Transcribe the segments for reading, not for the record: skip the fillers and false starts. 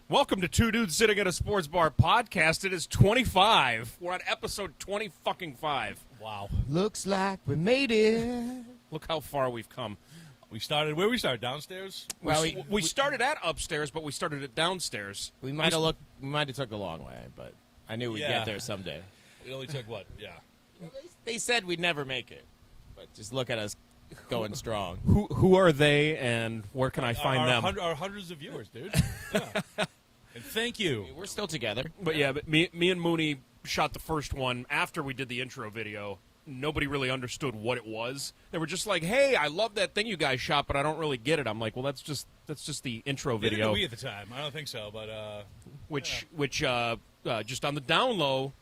Welcome to Two Dudes Sitting at a Sports Bar podcast. It is 25. We're on episode 20-5. Wow. Looks like we made it. Look how far we've come. We started where we started downstairs. Well, we started at upstairs, but we started at downstairs. We might have took the long way, but I knew we'd get there someday. It only took what? Yeah. They said we'd never make it, but just look at us going strong. Who are they, and where can I find them? Our hundreds of viewers, dude. Yeah. And thank you. We're still together. But yeah, but me and Mooney shot the first one after we did the intro video. Nobody really understood what it was. They were just like, "Hey, I love that thing you guys shot, but I don't really get it." I'm like, "Well, that's just the intro They video." didn't know we at the time. I don't think so, but which just on the down low,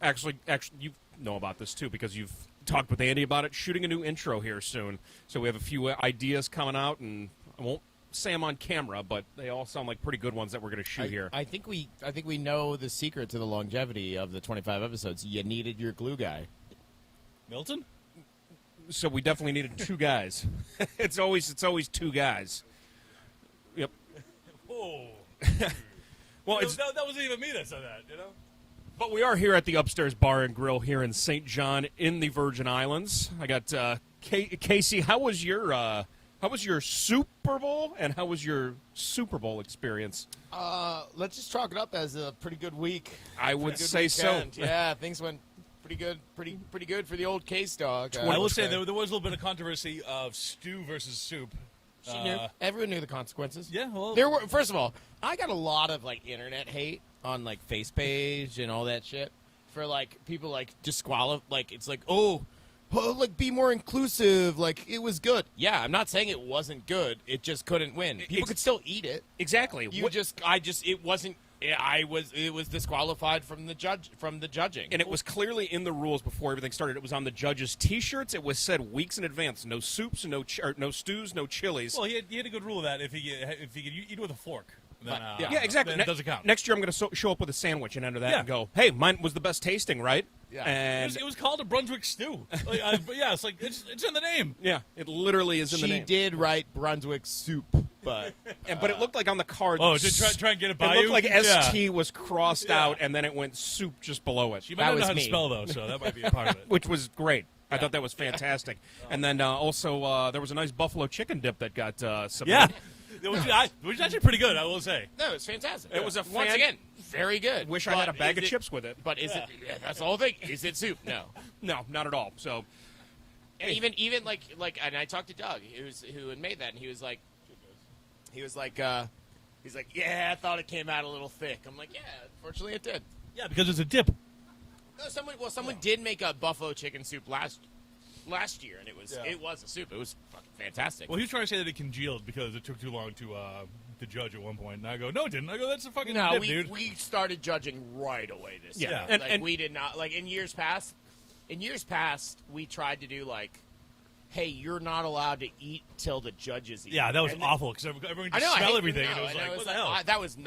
actually you know about this too because you've talked with Andy about it. Shooting a new intro here soon, so we have a few ideas coming out, and I won't say them on camera, but they all sound like pretty good ones that we're going to shoot here. I think we know the secret to the longevity of the 25 episodes. You needed your glue guy. Milton? So we definitely needed two guys. It's always two guys. Yep. Whoa. Well, that wasn't even me that said that, you know? But we are here at the Upstairs Bar and Grill here in St. John in the Virgin Islands. I got Casey. How was your Super Bowl and how was your Super Bowl experience? Let's just chalk it up as a pretty good week. I would say so. Yeah, things went pretty good, pretty good for the old case dog. I will say there was a little bit of controversy of stew versus soup. She knew. Everyone knew the consequences. Yeah, well, there were. First of all, I got a lot of internet hate on face page and all that shit for people it's be more inclusive. It was good. Yeah, I'm not saying it wasn't good. It just couldn't win. People could still eat it. Exactly. It wasn't. It was disqualified from the judging. And it was clearly in the rules before everything started. It was on the judges' T-shirts. It was said weeks in advance: no soups, no stews, no chilies. Well, he had a good rule of that if he could eat with a fork. Then, yeah, exactly. Then it doesn't count. Next year, I'm going to show up with a sandwich and enter that and go, "Hey, mine was the best tasting, right?" Yeah. And it was called a Brunswick stew. But yeah, it's in the name. Yeah, it literally is in the name. She did write Brunswick soup, but but it looked like on the card. Oh, to try and get it by you? you? It looked like ST was crossed out, and then it went soup just below it. She might not know how to spell, though, so that might be a part of it. Which was great. I thought that was fantastic. And then also there was a nice buffalo chicken dip that got submitted. Yeah. Which is actually pretty good, I will say. No, it's fantastic. It was once again very good. Wish I had a bag of chips with it. But is it? Yeah, that's the whole thing. Is it soup? No, no, not at all. So, and even and I talked to Doug, who had made that, and he was like, yeah, I thought it came out a little thick. I'm like, yeah, unfortunately it did. Yeah, because it's a dip. No, someone did make a buffalo chicken soup last year, and it was a soup. It was fucking fantastic. Well, he was trying to say that it congealed because it took too long to judge at one point. And I go, no, it didn't. I go, that's a fucking dip, dude. We started judging right away this year. Yeah. And we did not in years past. In years past, we tried to do hey, you're not allowed to eat till the judges eat. Yeah, that was awful because everyone could smell everything. And it was what the hell? That was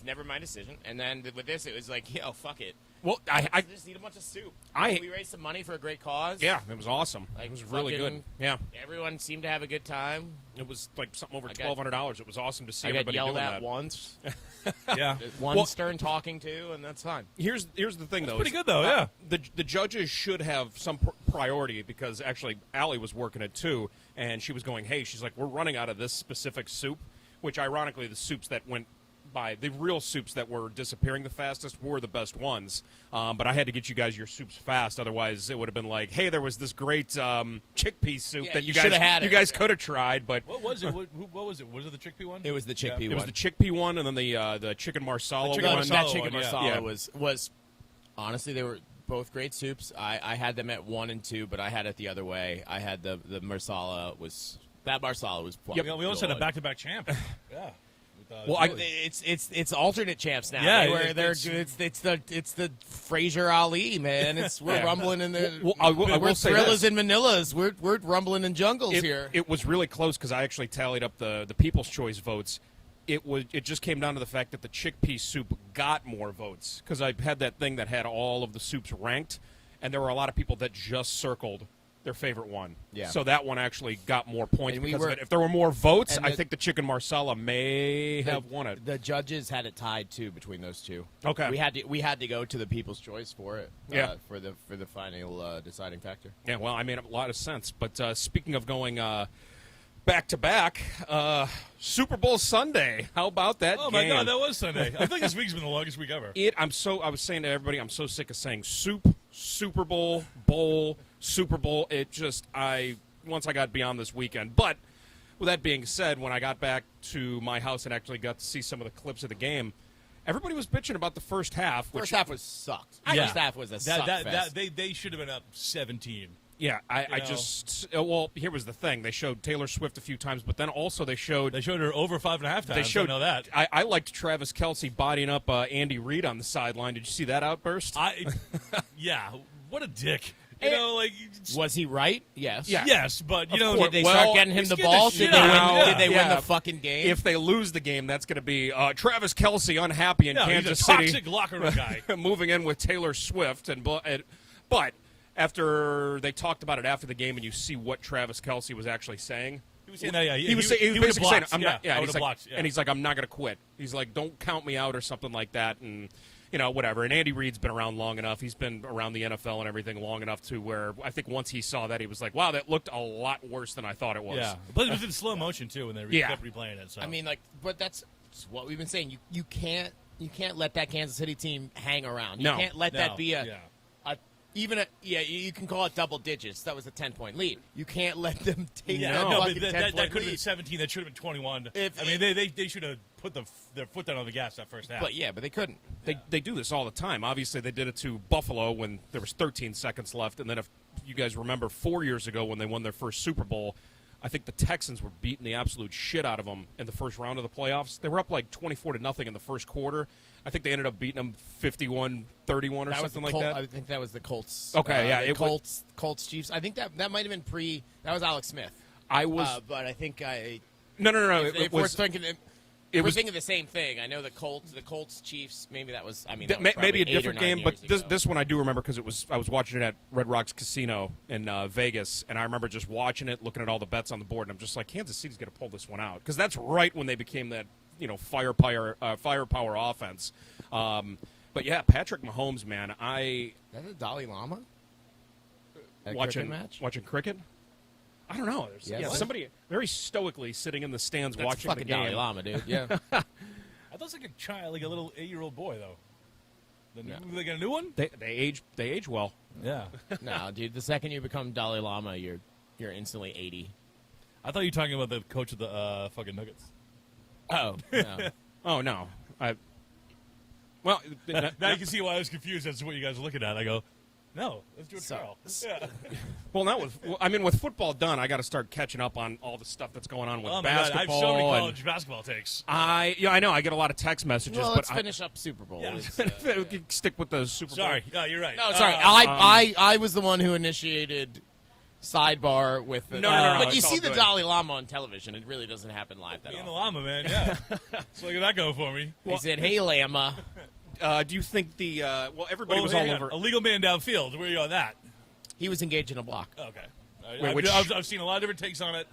never my decision. And then with this, it was yo, fuck it. Well, I just eat a bunch of soup. We raised some money for a great cause. Yeah, it was awesome. It was really good. Yeah, everyone seemed to have a good time. It was something over $1,200. It was it was awesome to see everybody doing that. I got yelled yelled at once. Yeah, one stern talking to, and that's fine. Here's the thing, though. Pretty good though. Yeah, the judges should have some priority because actually Allie was working it too, and she was going, "Hey, she's like, we're running out of this specific soup," which ironically the soups that went by the real soups that were disappearing the fastest were the best ones. But I had to get you guys your soups fast, otherwise it would have been like, hey, there was this great chickpea soup that you guys could have tried. But what was it? What was it? Was it the chickpea one? It was the chickpea one. It was the chickpea one, and then the chicken marsala one. That chicken marsala was honestly, they were both great soups. I had them at 1 and 2, but I had it the other way. I had the marsala was Yep. We almost had a back-to-back champ. Yeah. Well, it's alternate champs now. Yeah, it's the Fraser Ali, man. We're rumbling in the we're Gorillas in Manilas. We're rumbling in jungles here. It was really close because I actually tallied up the People's Choice votes. It just came down to the fact that the chickpea soup got more votes because I had that thing that had all of the soups ranked, and there were a lot of people that just circled their favorite one. Yeah. So that one actually got more points And we because were- of it. If there were more votes, and I the- think the chicken marsala may have won it. The judges had it tied too between those two. Okay. we had to go to the People's Choice for it. Yeah. For the final deciding factor. Yeah, well, I made a lot of sense. But speaking of going back to back, Super Bowl Sunday. How about that Oh game? my God, that was Sunday. I think this week's been the longest week ever. I was saying to everybody, I'm so sick of saying Super Bowl, bowl, Super Bowl. Once I got beyond this weekend. But with that being said, when I got back to my house and actually got to see some of the clips of the game, everybody was bitching about the first half. First half was sucked. Yeah. First half was a suck fest. They should have been up 17. Yeah, here was the thing. They showed Taylor Swift a few times, but then also they showed her over 5.5 times. They showed I know that. I liked Travis Kelce bodying up Andy Reid on the sideline. Did you see that outburst? Yeah, what a dick. You know, like Was he right? Yes. Yeah. yes, but you know, Did they Well, start getting him the scared the ball? shit Did they win? out of him. Did they win Yeah. the fucking game? If they lose the game, that's going to be Travis Kelce unhappy in no, Kansas he's a City, toxic locker room guy. moving in with Taylor Swift. But after they talked about it after the game, and you see what Travis Kelce was actually saying. He was saying that, yeah. He was would've basically saying, blocked. "I'm not." Yeah, I and would've he's like, blocked, yeah. and he's like, "I'm not going to quit." He's like, "Don't count me out" or something like that, and whatever. And Andy Reid's been around long enough. He's been around the NFL and everything long enough to where I think once he saw that, he was like, "Wow, that looked a lot worse than I thought it was." Yeah, but it was in slow motion too when they Yeah. kept replaying it. So I mean, but that's what we've been saying. You can't let that Kansas City team hang around. You No. can't let that be yeah. you can call it double digits. That was a 10-point lead. You can't let them take Yeah, that no, but fucking that 10-point could have been lead. 17. That should have been 21. If- I mean, they should have put their foot down on the gas that first half. But they couldn't. They do this all the time. Obviously, they did it to Buffalo when there was 13 seconds left, and then if you guys remember 4 years ago when they won their first Super Bowl, I think the Texans were beating the absolute shit out of them in the first round of the playoffs. They were up like 24-0 in the first quarter. I think they ended up beating them 51-31 or That was something the like that. I think that was the Colts. Okay, yeah, the it was- Colts Chiefs. I think that might have been that was Alex Smith. I was But I think no. if we're thinking. It We're was thinking the same thing. I know the Colts Chiefs. Maybe that was. I mean, maybe a different game, but this one I do remember because I was watching it at Red Rocks Casino in Vegas, and I remember just watching it, looking at all the bets on the board, and I'm just like, Kansas City's going to pull this one out because that's right when they became that firepower offense. But yeah, Patrick Mahomes, man, That's a Dalai Lama. At a watching cricket match. watching cricket. I don't know. There's Yeah, what? somebody very stoically sitting in the stands That's watching the fucking game. Dalai Lama, dude. Yeah. I thought it was like a child, like a little 8-year-old boy, though. They got a new one? They age well. Yeah. No, dude. The second you become Dalai Lama, you're instantly 80. I thought you were talking about the coach of the fucking Nuggets. Oh no. Oh no, now Now you can see why I was confused as to what you guys are looking at. I go, no, let's do it, So- Carl. Yeah. Well, not with football done, I got to start catching up on all the stuff that's going on with Oh my God, I have basketball. so many and college basketball takes. I know I get a lot of text messages, Well, but let's finish up Super Bowl. Yeah. It's, we could stick with the Super Bowl. Sorry, you're right. no, sorry. I was the one who initiated sidebar with the. No, But it's you all see the good. Dalai Lama on television. It really doesn't happen live that Me and the often. llama, man. Yeah. So look at that going for me. He said, "Hey, Lama." Do you think everybody was all hang on. over? A legal man downfield. Where are you on that? He was engaged in a block. Okay. Wait, which- I've seen a lot of different takes on it.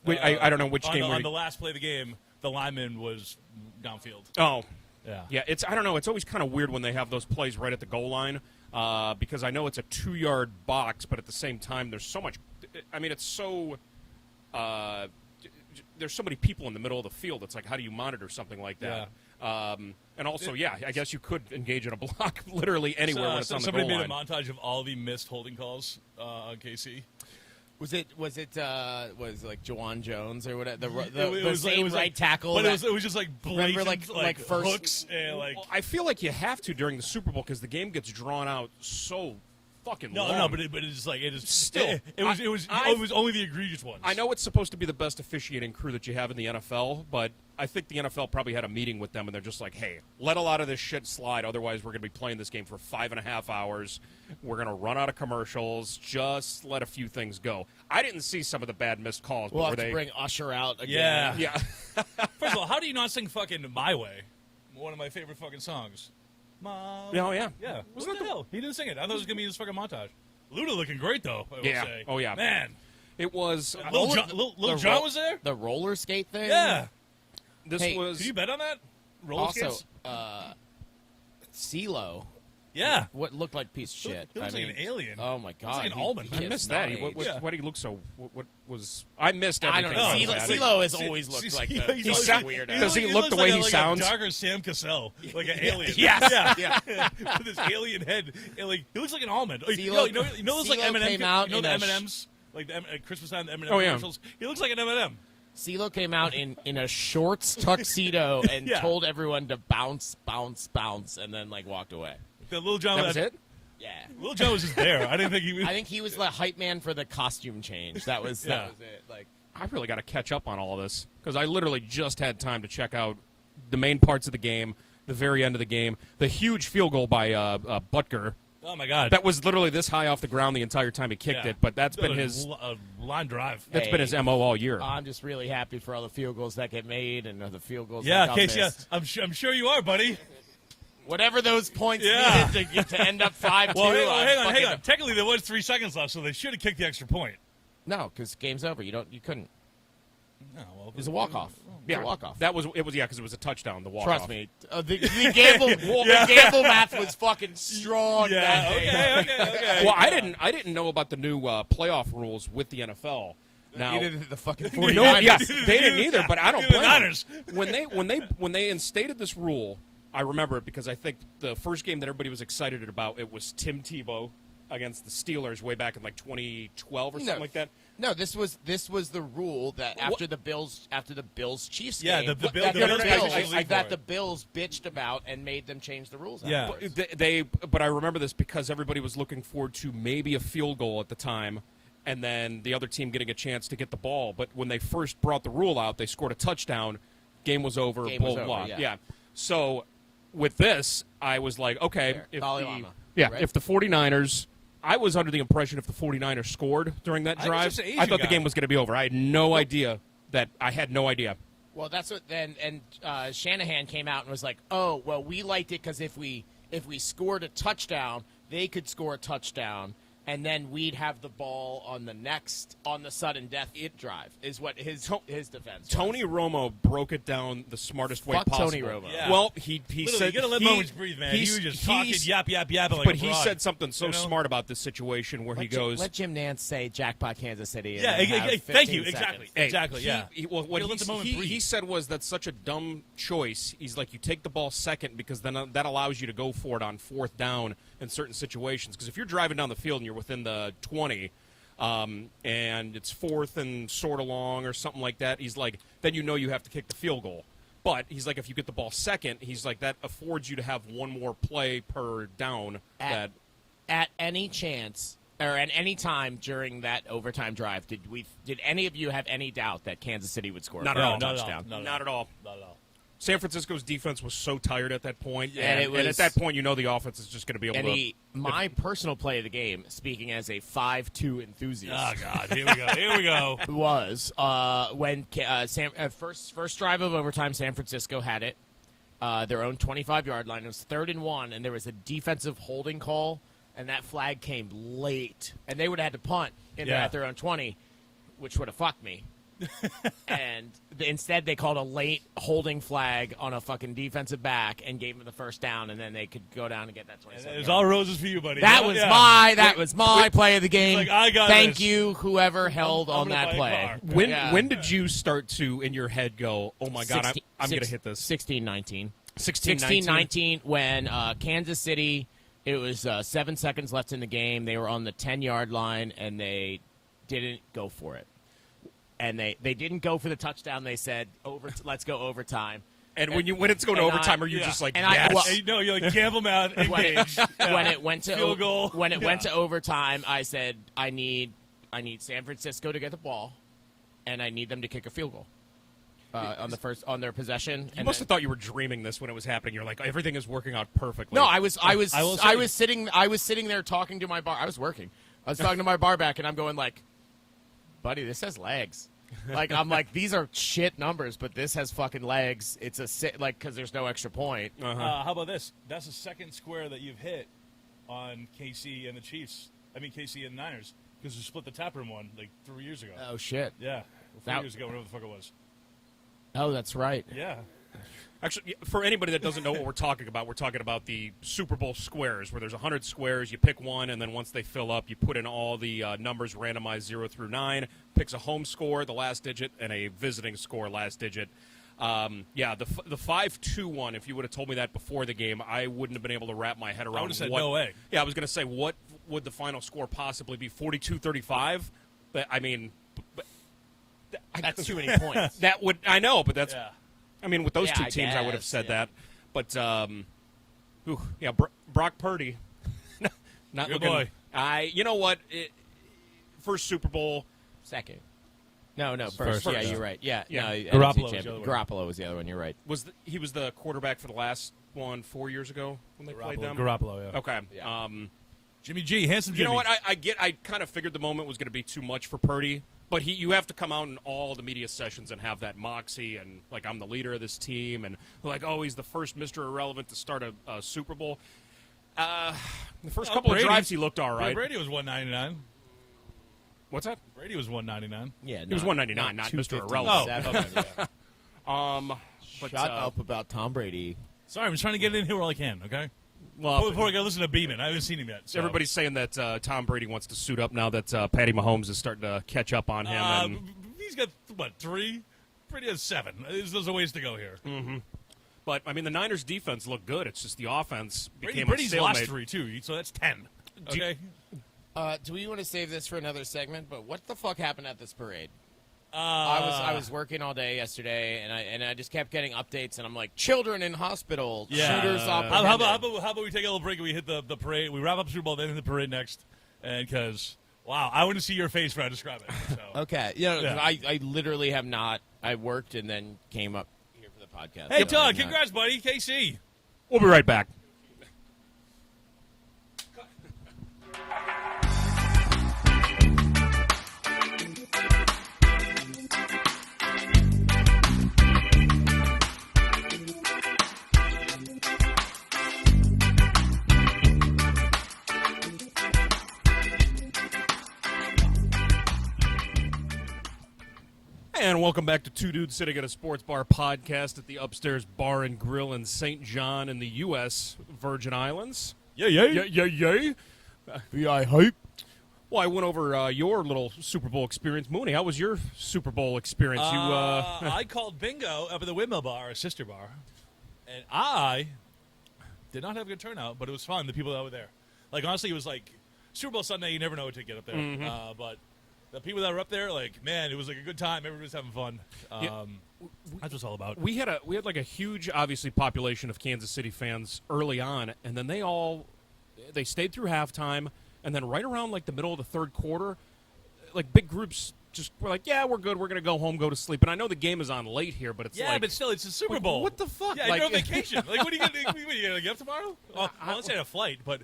Wait, I don't know which on game. The, were on you- the last play of the game, the lineman was downfield. Oh, Yeah. yeah. I don't know. It's always kind of weird when they have those plays right at the goal line because I know it's a 2-yard box, but at the same time, there's so much. I mean, it's so. There's so many people in the middle of the field. It's like, how do you monitor something like that? And also, I guess you could engage in a block literally anywhere when it's on the somebody goal made line. a montage of all the missed holding calls on KC. Was like Jawan Jones or whatever? It The was same like- right tackle. But that- it was just like blatant, Remember, like first- hooks and like. Well, I feel like you have to during the Super Bowl because the game gets drawn out so fucking long. No, but it's like it is Still, It was only the egregious ones. I know it's supposed to be the best officiating crew that you have in the NFL, but I think the NFL probably had a meeting with them, and they're just like, hey, let a lot of this shit slide. Otherwise, we're going to be playing this game for 5.5 hours. We're going to run out of commercials. Just let a few things go. I didn't see some of the bad missed calls. We'll but have were to they? bring Usher out again. Yeah. Yeah. First of all, how do you not sing fucking "My Way"? One of my favorite fucking songs. My Oh, yeah. Yeah. What the hell? He didn't sing it. I thought it was gonna be his fucking montage. Luda looking great though. I will Yeah. say. Oh, yeah. Man. It was. Little John was there. The roller skate thing. Yeah. This Hey, was. Did you bet on that? Roller Also, skates? CeeLo. Yeah. What looked like a piece of shit. He looks like an alien. Oh my god. like an almond. I He missed is that. not What, aged. Yeah. what did he look so? What was? I missed I everything. don't know. No, about see- that. CeeLo has see- always looked see- like he's that. always He's sound- weird. Does he look the looks way like he like sounds? A darker Sam Cassell, like an alien. Yes. Yeah. With this alien head, and like he looks like an almond. Like, CeeLo- you know those like CeeLo M&M. came out You know in the a M&Ms, like the at Christmas time, the M&M Oh, yeah. commercials. He looks like an M&M. CeeLo came out in a shorts tuxedo and Yeah. told everyone to bounce, bounce, bounce, and then like walked away. The Little John. That was it. Yeah. Little John was just there. I didn't think he was. I think he was the hype man for the costume change. That was Yeah. that was it. Like I really got to catch up on all of this because I literally just had time to check out the main parts of the game, the very end of the game, the huge field goal by Butker. Oh my God. That was literally this high off the ground the entire time he kicked Yeah. it, but that's been A his line drive. that's been his MO all year. I'm just really happy for all the field goals that get made and the field goals. Yeah, that got Casey. missed. I'm sure you are, buddy. Whatever those points Yeah. needed to get to end up 5-2. Well, hang I'm on. Technically, there was 3 seconds left, so they should have kicked the extra point. No, because game's over. You couldn't. No, well, It was a walk off. Yeah, a walk off. That was because it was a touchdown. The walk Trust off. me, the gamble math was fucking strong. Yeah. that day. Okay. Well, I didn't know about the new playoff rules with the NFL. Now, Neither did the fucking no, 49ers. yeah, they didn't either. But I don't Neither the blame them. Niners. When they instated this rule, I remember it because I think the first game that everybody was excited about it was Tim Tebow against the Steelers way back in like 2012 or something like that. No, this was the rule that after the Bills Chiefs Yeah, game, the Bill- that the the Bills Bills- actually league that for the it. Bills bitched about and made them change the rules. Yeah. afterwards. But I remember this because everybody was looking forward to maybe a field goal at the time, and then the other team getting a chance to get the ball. But when they first brought the rule out, they scored a touchdown. Game was over. Game blah was blah. over, blah. yeah. So with this, I was like, okay, There, if Dalai the, Lama, yeah, right? if the 49ers. I was under the impression if the 49ers scored during that I was drive, just an Asian I thought the guy. game was going to be over. I had no idea that I had no idea. Well, that's what then. And Shanahan came out and was like, "Oh, well, we liked it because if we scored a touchdown, they could score a touchdown, and then we'd have the ball on the sudden death drive." Is what his defense. was. Tony Romo broke it down the smartest way Fuck possible. Tony Romo. Yeah. Well, he Literally, said you gotta let moments breathe, man. He was just talking, yapping like but a he fraud. said something so You know? smart about this situation where he goes, Let Jim Nance say Jackpot Kansas City. And Yeah, then have thank you. 15 Exactly. seconds. Hey, Exactly. Yeah. Well, what You let the moment breathe. he said was that's such a dumb choice. He's like, you take the ball second because then that allows you to go for it on fourth down in certain situations. Because if you're driving down the field and you're within the 20, and it's fourth and sort of long or something like that, he's like, then you know you have to kick the field goal. But he's like, if you get the ball second, he's like, that affords you to have one more play per down. At any chance or at any time during that overtime drive, did any of you have any doubt that Kansas City would score Not a at all. touchdown? Not at all. Not at all. San Francisco's defense was so tired at that point, And it was- at that point, you know the offense is just going to be able to. My personal play of the game, speaking as a 5-2 enthusiast, Oh God. Here we go. Here we go. was when first drive of overtime, San Francisco had it, their own 25-yard line. It was 3rd and 1, and there was a defensive holding call, and that flag came late, and they would have had to punt at their own 20, which would have fucked me. And instead, they called a late holding flag on a fucking defensive back and gave them the first down, and then they could go down and get that 27. It was all roses for you, buddy. That Yeah. was my play of the game. He's like, I got Thank this. you, whoever held I'm on gonna that buy a play. car. When did you start to, in your head, go, oh, my God, I'm going to hit this? 16-19. 16-19. 16-19 when Kansas City, it was 7 seconds left in the game. They were on the 10-yard line, and they didn't go for it. And they didn't go for the touchdown. They said, let's go overtime. And when it's going to and overtime, I- are you yeah. just like, And I- yes? well- Hey, no, you're like Campbell Mount. when Engage. it went to Field goal. when it Yeah. went to overtime, I said I need San Francisco to get the ball, and I need them to kick a field goal on their possession. You must have thought you were dreaming this when it was happening. You're like, everything is working out perfectly. No, I was will say- sitting there talking to my bar. I was working. I was talking to my bar back, and I'm going like, buddy, this has legs. Like I'm like, these are shit numbers, but this has fucking legs. It's because there's no extra point. Uh-huh. How about this? That's the second square that you've hit on KC and the Chiefs I mean KC and Niners, because we split the tap room one like 3 years ago. Oh shit. Yeah, 4 That- years ago, whatever the fuck it was. Oh, that's right. Yeah. Actually, for anybody that doesn't know what we're talking about the Super Bowl squares, where there's 100 squares. You pick one, and then once they fill up, you put in all the numbers randomized 0 through 9. Picks a home score, the last digit, and a visiting score, last digit. Yeah, the 5-2 one. If you would have told me that before the game, I wouldn't have been able to wrap my head around. I would have said what, no way. Yeah, I was going to say, what would the final score possibly be? 42-35. But I mean, That's too many points. that would I know, but that's. Yeah. I mean, with those Yeah, two I teams, I would have guess, said yeah. that. But, yeah, Brock Purdy, not Good looking. boy. You know what? First Super Bowl. Second. No, first. first. Yeah, you're right. Yeah, Yeah. no, Garoppolo NFC was the champion. other one. Garoppolo was the other one. You're right. He was the quarterback for the last one 4 years ago when they played them. Garoppolo, yeah. Okay. Yeah. Jimmy G, handsome Jimmy. You know what? I kind of figured the moment was going to be too much for Purdy, but you have to come out in all the media sessions and have that moxie and like I'm the leader of this team and like he's the first Mr. Irrelevant to start a Super Bowl. The first couple Brady. of drives he looked all right. Brady was 199. What's that? Brady was 199. Yeah, He was 199, not Mr. 257. Irrelevant. But, Shut up about Tom Brady. Sorry, I'm just trying to get in here while I can, okay? well, Before I go listen to Beeman. I haven't seen him yet. So. everybody's saying that Tom Brady wants to suit up now that Patty Mahomes is starting to catch up on him. And, He's got, what, 3? Brady has 7. There's a ways to go here. but, I mean, the Niners' defense looked good. It's just the offense became Brady's a lost stalemate. 3, too, so that's 10. Okay? Do we want to save this for another segment? But what the fuck happened at this parade? I was working all day yesterday, and I just kept getting updates, and I'm like, children in hospital, shooters How apprehended. about we take a little break and we hit the parade? We wrap up Super Bowl, then hit the parade next. And because, wow, I want to see your face when I describe it. So. Okay, Yeah. I literally have not. I worked and then came up here for the podcast. Hey, so Todd, I'm not- congrats, buddy. KC. We'll be right back. And welcome back to Two Dudes Sitting at a Sports Bar podcast at the Upstairs Bar and Grill in St. John in the U.S. Virgin Islands. Yeah. Yay. VI hype. Well, I went over your little Super Bowl experience. Mooney, how was your Super Bowl experience? I called bingo up at the Windmill Bar, our sister bar, and I did not have a good turnout, but it was fun. The people that were there, like honestly, it was like Super Bowl Sunday. You never know what to get up there, but the people that were up there, like man, it was like a good time. Everybody was having fun. That's what it's all about. we had like a huge, obviously, population of Kansas City fans early on, and then they stayed through halftime, and then right around like the middle of the third quarter, like big groups just were like, yeah, we're good. We're gonna go home, go to sleep. And I know the game is on late here, but it's Yeah, like, but still, it's a Super like, Bowl. what the fuck? Yeah, Like- you're on vacation. Like, what are you gonna get up tomorrow? Well, let's say a flight, but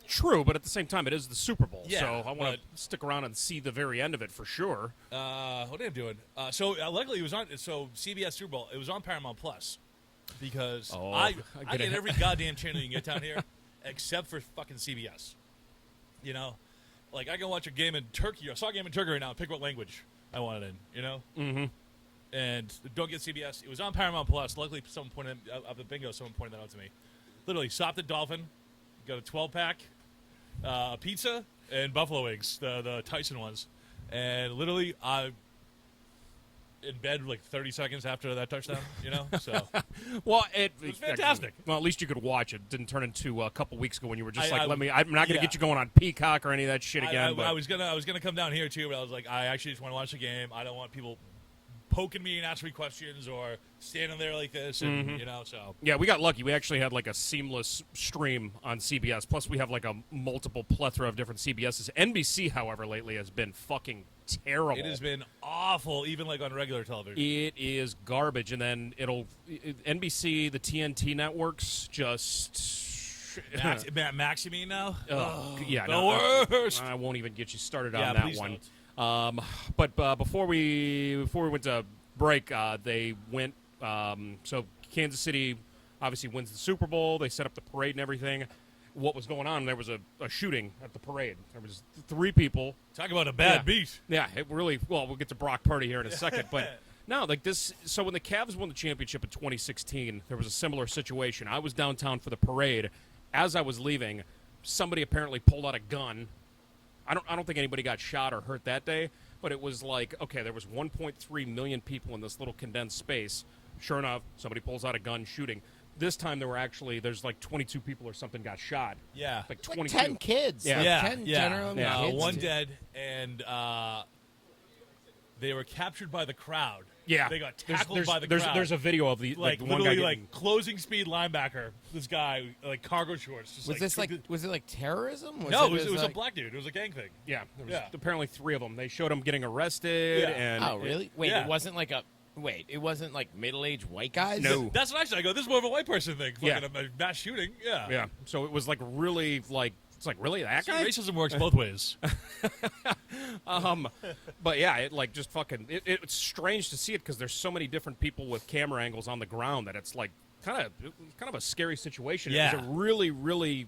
true, but at the same time, it is the Super Bowl, Yeah, so I want to but- stick around and see the very end of it for sure. what am I doing? So luckily it was on. So CBS Super Bowl. It was on Paramount Plus because Oh, I I get get it. every goddamn channel you can get down here, except for fucking CBS. You know, like I can watch a game in Turkey. I saw a game in Turkey right now. And pick what language I wanted in. You know. Mm-hmm. And don't get CBS. It was on Paramount Plus. Luckily, someone pointed up the bingo. Someone pointed that out to me. Literally, stopped at Dolphin, got a 12-pack, pizza, and buffalo wings, the Tyson ones, and literally I in bed like 30 seconds after that touchdown. You know, so Well, it was fantastic. Well, at least you could watch it. Didn't turn into a couple weeks ago when you were just I'm I'm not going to yeah. get you going on Peacock or any of that shit again. but I was gonna come down here too, but I was like, I actually just want to watch the game. I don't want people poking me and asking me questions or standing there like this, and you know, so. yeah, we got lucky. We actually had like a seamless stream on CBS. Plus, we have like a multiple plethora of different CBSs. NBC, however, lately has been fucking terrible. It has been awful, even like on regular television. It is garbage, and then NBC, the TNT networks, just Max, you mean now? yeah, the worst. I won't even get you started Yeah, on that please one. don't. But before we went to break, they went. So Kansas City obviously wins the Super Bowl. They set up the parade and everything. what was going on. There was a shooting at the parade. There was 3 people. Talk about a bad beat. Yeah, it really. Well, we'll get to Brock Purdy here in a second, but no, like this. So when the Cavs won the championship in 2016, there was a similar situation. I was downtown for the parade. As I was leaving, somebody apparently pulled out a gun. I don't think anybody got shot or hurt that day, but it was like, okay, there was 1.3 million people in this little condensed space. Sure enough, somebody pulls out a gun shooting. This time there's like 22 people or something got shot. Yeah. Like 22. 10 kids. Yeah. Like Yeah, 10 yeah. general kids. One dead, and they were captured by the crowd. Yeah, They got tackled by the there's, crowd. There's a video of the like the one literally guy like getting, closing speed linebacker. This guy like cargo shorts. Just Was this took like was it like terrorism? no, it was a like, black dude. It was a gang thing. yeah, there was Yeah. apparently 3 of them. They showed him getting arrested. Yeah. And Oh, really? Wait, yeah. it wasn't like middle-aged white guys? No. That's what I said. I go, this is more of a white person thing. Yeah. Fucking a mass shooting. Yeah. Yeah, so it was like really like it's like really that See, guy. racism works both ways. But yeah, it like just fucking it's strange to see it because there's so many different people with camera angles on the ground that it's like kind of a scary situation. Yeah. It was a really really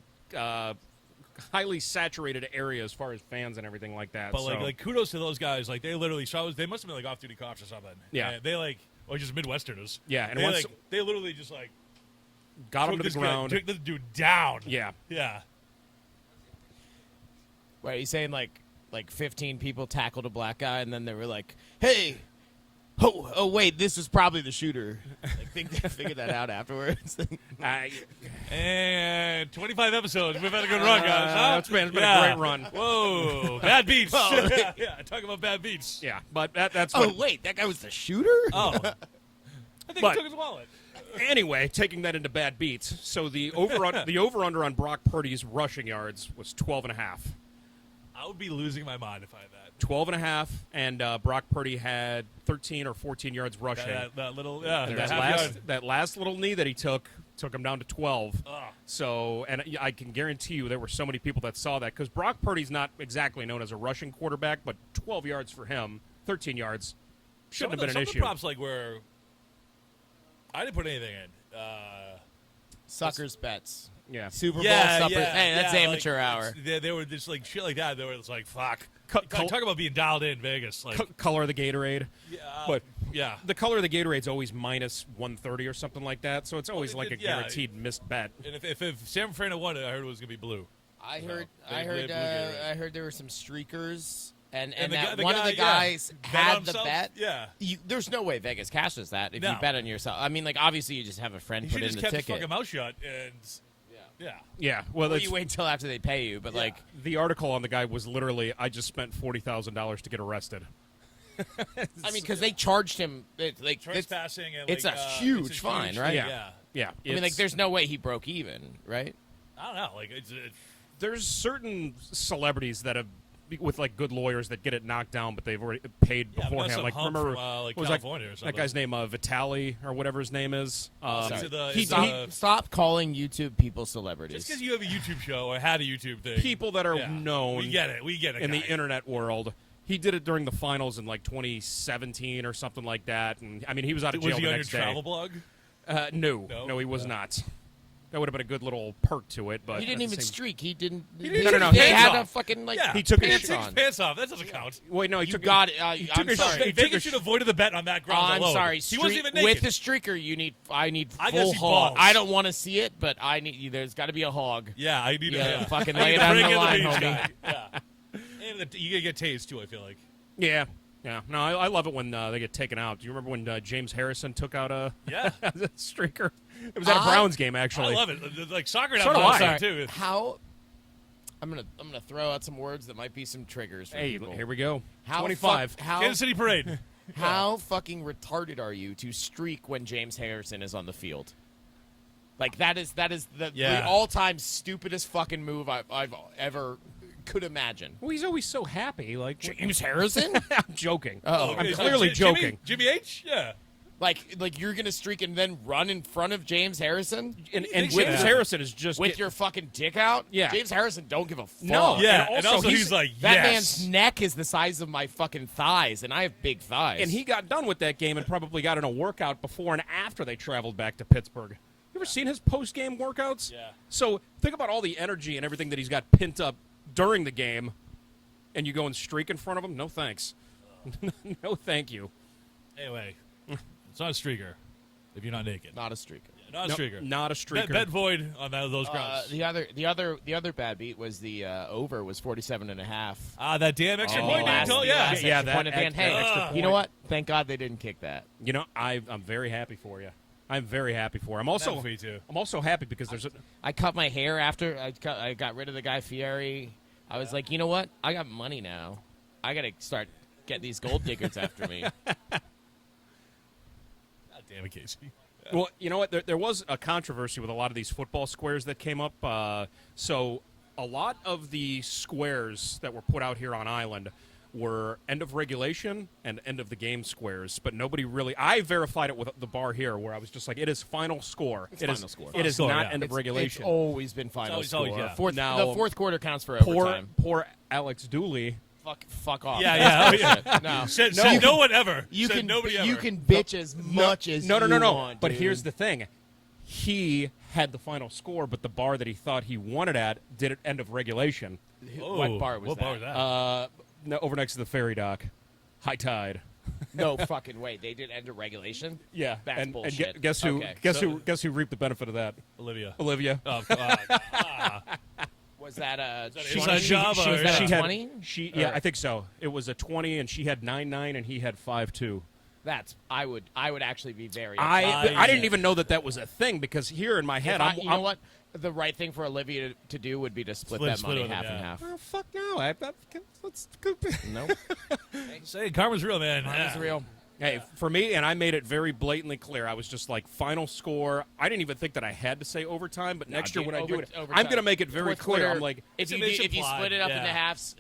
highly saturated area as far as fans and everything like that. But so. like kudos to those guys. Like they literally, they must have been like off-duty cops or something. Yeah. And they like, or just Midwesterners. Yeah, and they, once- they literally just like got him took to the this guy- ground. took this dude down. Yeah. Yeah. Wait, are you saying like 15 people tackled a black guy and then they were like, "Hey, oh wait, this was probably the shooter." Like they figured that out afterwards. And 25 episodes. We've had a good run, guys. Huh? It's been a great run. Whoa, bad beats. yeah, talk about bad beats. Yeah, but that's Oh what, wait, that guy was the shooter? Oh, I think But- he took his wallet. Anyway, taking that into bad beats. So the over under on Brock Purdy's rushing yards was 12.5. I would be losing my mind if I had that. 12.5, and Brock Purdy had 13 or 14 yards rushing. That little, And that that half last, yard. that last little knee that he took him down to 12. Ugh. So, and I can guarantee you there were so many people that saw that because Brock Purdy's not exactly known as a rushing quarterback, but 12 yards for him, 13 yards shouldn't have been an Some issue. of the props like were, I didn't put anything in. Suckers bets. Yeah. Super Bowl Yeah, suppers. yeah, Hey, that's yeah, amateur like, hour. They were just like shit like that. They were just like, fuck. Col- Talk about being dialed in Vegas. Like, Color of the Gatorade. yeah, But yeah. the color of the Gatorade's always minus 130 or something like that, so it's always like a yeah. guaranteed missed bet. And if San Fernando won it, I heard it was gonna be blue. I No, heard they I heard blew Gatorade. I heard there were some streakers and And the that guy- one of the guys bet had on the himself? bet. Yeah. There's no way Vegas cashes that if No. you bet on yourself. I mean, like obviously you just have a friend He put should in just the kept his ticket. fucking mouth shut and yeah. Yeah, well, Or that's, you wait until after they pay you, but like the article on the guy was literally, I just spent $40,000 to get arrested. I mean, because they charged him. Like Trespassing and it's like, a huge fine, huge right? thing, Yeah. Yeah. Yeah, I mean, like it's- there's no way he broke even, right? I don't know. Like it's there's certain celebrities that have, with like good lawyers that get it knocked down, but they've already paid Yeah, I've got beforehand. some Like hump remember, from, like what was California or that something. guy's name? Vitali or whatever his name is. Sorry. He, stop calling YouTube people celebrities. just because you have a YouTube show or had a YouTube thing. people that are Yeah. known We get it. We get it. in the guy. internet world. He did it during the finals in like 2017 or something like that, and I mean he was out of jail Was he the on your next day. travel blog? No, No? he was No. not. That would have been a good little perk to it, but he didn't at the even same- streak. He didn't. didn't No, no, They he had took a off. fucking like Yeah, He took pants his Take his on. pants off. That doesn't count. Wait, no, he You took got it. took I'm his sorry. shit- Vegas should have avoided the bet on that ground I'm alone. sorry. He wasn't even naked. With the streaker, I need I guess full he hog. balls. I don't want to see it, but I need. There's got to be a hog. Yeah, I need Yeah, to fucking I lay need it to on bring the in line, beach homie. guy. Yeah, and you gotta get tased too. I feel like. Yeah. No, I love it when they get taken out. Do you remember when James Harrison took out a Yeah, streaker? It was at a Browns game, actually. I love it. Like soccer So now, do loves I. it, too. How? I'm gonna throw out some words that might be some triggers for Hey, people. here we go. How 25. How Kansas City Parade. how fucking retarded are you to streak when James Harrison is on the field? Like that is the Yeah. all-time stupidest fucking move I've ever could imagine. Well, he's always so happy. Like James Harrison? I'm joking. Oh, I'm Is that clearly Jimmy- joking. Jimmy H. Yeah. like you're gonna streak and then run in front of James Harrison And think James so? Harrison is just with your fucking dick out? Yeah. James Harrison don't give a fuck. No. Yeah, and and also also he's- he's like, That yes. man's neck is the size of my fucking thighs, and I have big thighs. and he got done with that game and probably got in a workout before and after they traveled back to Pittsburgh. He ever seen his post-game workouts? Yeah. So think about all the energy and everything that he's got pent up during the game, and you go and streak in front of him? No thanks. No thank you. Anyway, it's not a streaker if you're not naked. Not a streaker. Not a No, streaker. not a streaker. Bet void on those grounds. The other bad beat was the over was 47.5. That damn extra point, last- Daniel. the Yeah. last extra that point at the end. Hey, extra you know point. what? Thank God they didn't kick that. You know, I'm very happy for you. I'm very happy for him. Also, Happy too. I'm also happy because there's a. I cut my hair after I got rid of the guy Fieri. I was like, you know what? I got money now. I got to start getting these gold diggers after me. God damn it, Casey. Well, you know what? There was a controversy with a lot of these football squares that came up. So a lot of the squares that were put out here on Island were end of regulation and end of the game squares, but nobody really. I verified it with the bar here, where I was just like, "It is final score. It is final score. It is Final score, not yeah. end of regulation." It's always been final It's score. always, yeah. The fourth quarter counts for Poor, overtime. poor Alex Dooley. Fuck off. Yeah. Oh, yeah. No. Said No. no one ever. You Said can nobody ever. you can bitch as much as No. you want, But dude. here's the thing: he had the final score, but the bar that he thought he won it at did it end of regulation. Oh, what bar was what that? bar was that? No, over next to the ferry dock, high tide. No fucking way. They did end of regulation. Yeah, That's and bullshit. guess who? Okay. Guess who reaped the benefit of that? Olivia. Olivia. Oh, Was that a that she- inside she- job she- or- was that she a had 20? Yeah, I think so. It was a 20, and she had 9.9, and he had 5.2. That's I would actually be very. I upset. didn't even know that was a thing because here in my head, You know what? The right thing for Olivia to do would be to split that Split money with him, half and yeah. half. Oh, fuck no! Let's No, Say karma's real, man. that's Yeah. real. Hey, for me, and I made it very blatantly clear. I was just like, final score. I didn't even think that I had to say overtime, but next year dude, when I do it, overtime. I'm going to make it very Fourth clear. quarter, I'm like, if It's- you it's if you implied, split it up into yeah. halves,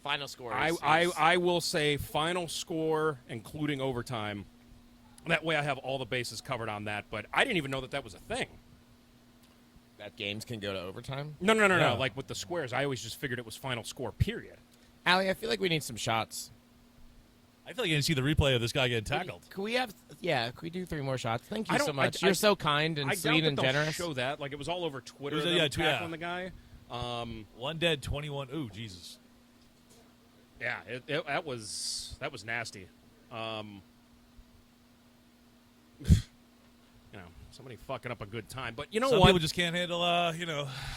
final score. I will say final score, including overtime. That way I have all the bases covered on that, but I didn't even know that was a thing. that games can go to overtime. No. Yeah. Like with the squares, I always just figured it was final score, period. Allie, I feel like we need some shots. I feel like you didn't see the replay of this guy getting tackled. Can we have? Yeah, can we do 3 more shots? Thank I you don't- so much. I- You're so kind and I doubt sweet that and they'll generous. show that. Like, it was all over Twitter. It was- them yeah, tackling the guy. One dead, 21. Ooh, Jesus. Yeah, that was nasty. Somebody fucking up a good time. But you know Some what? people just can't handle,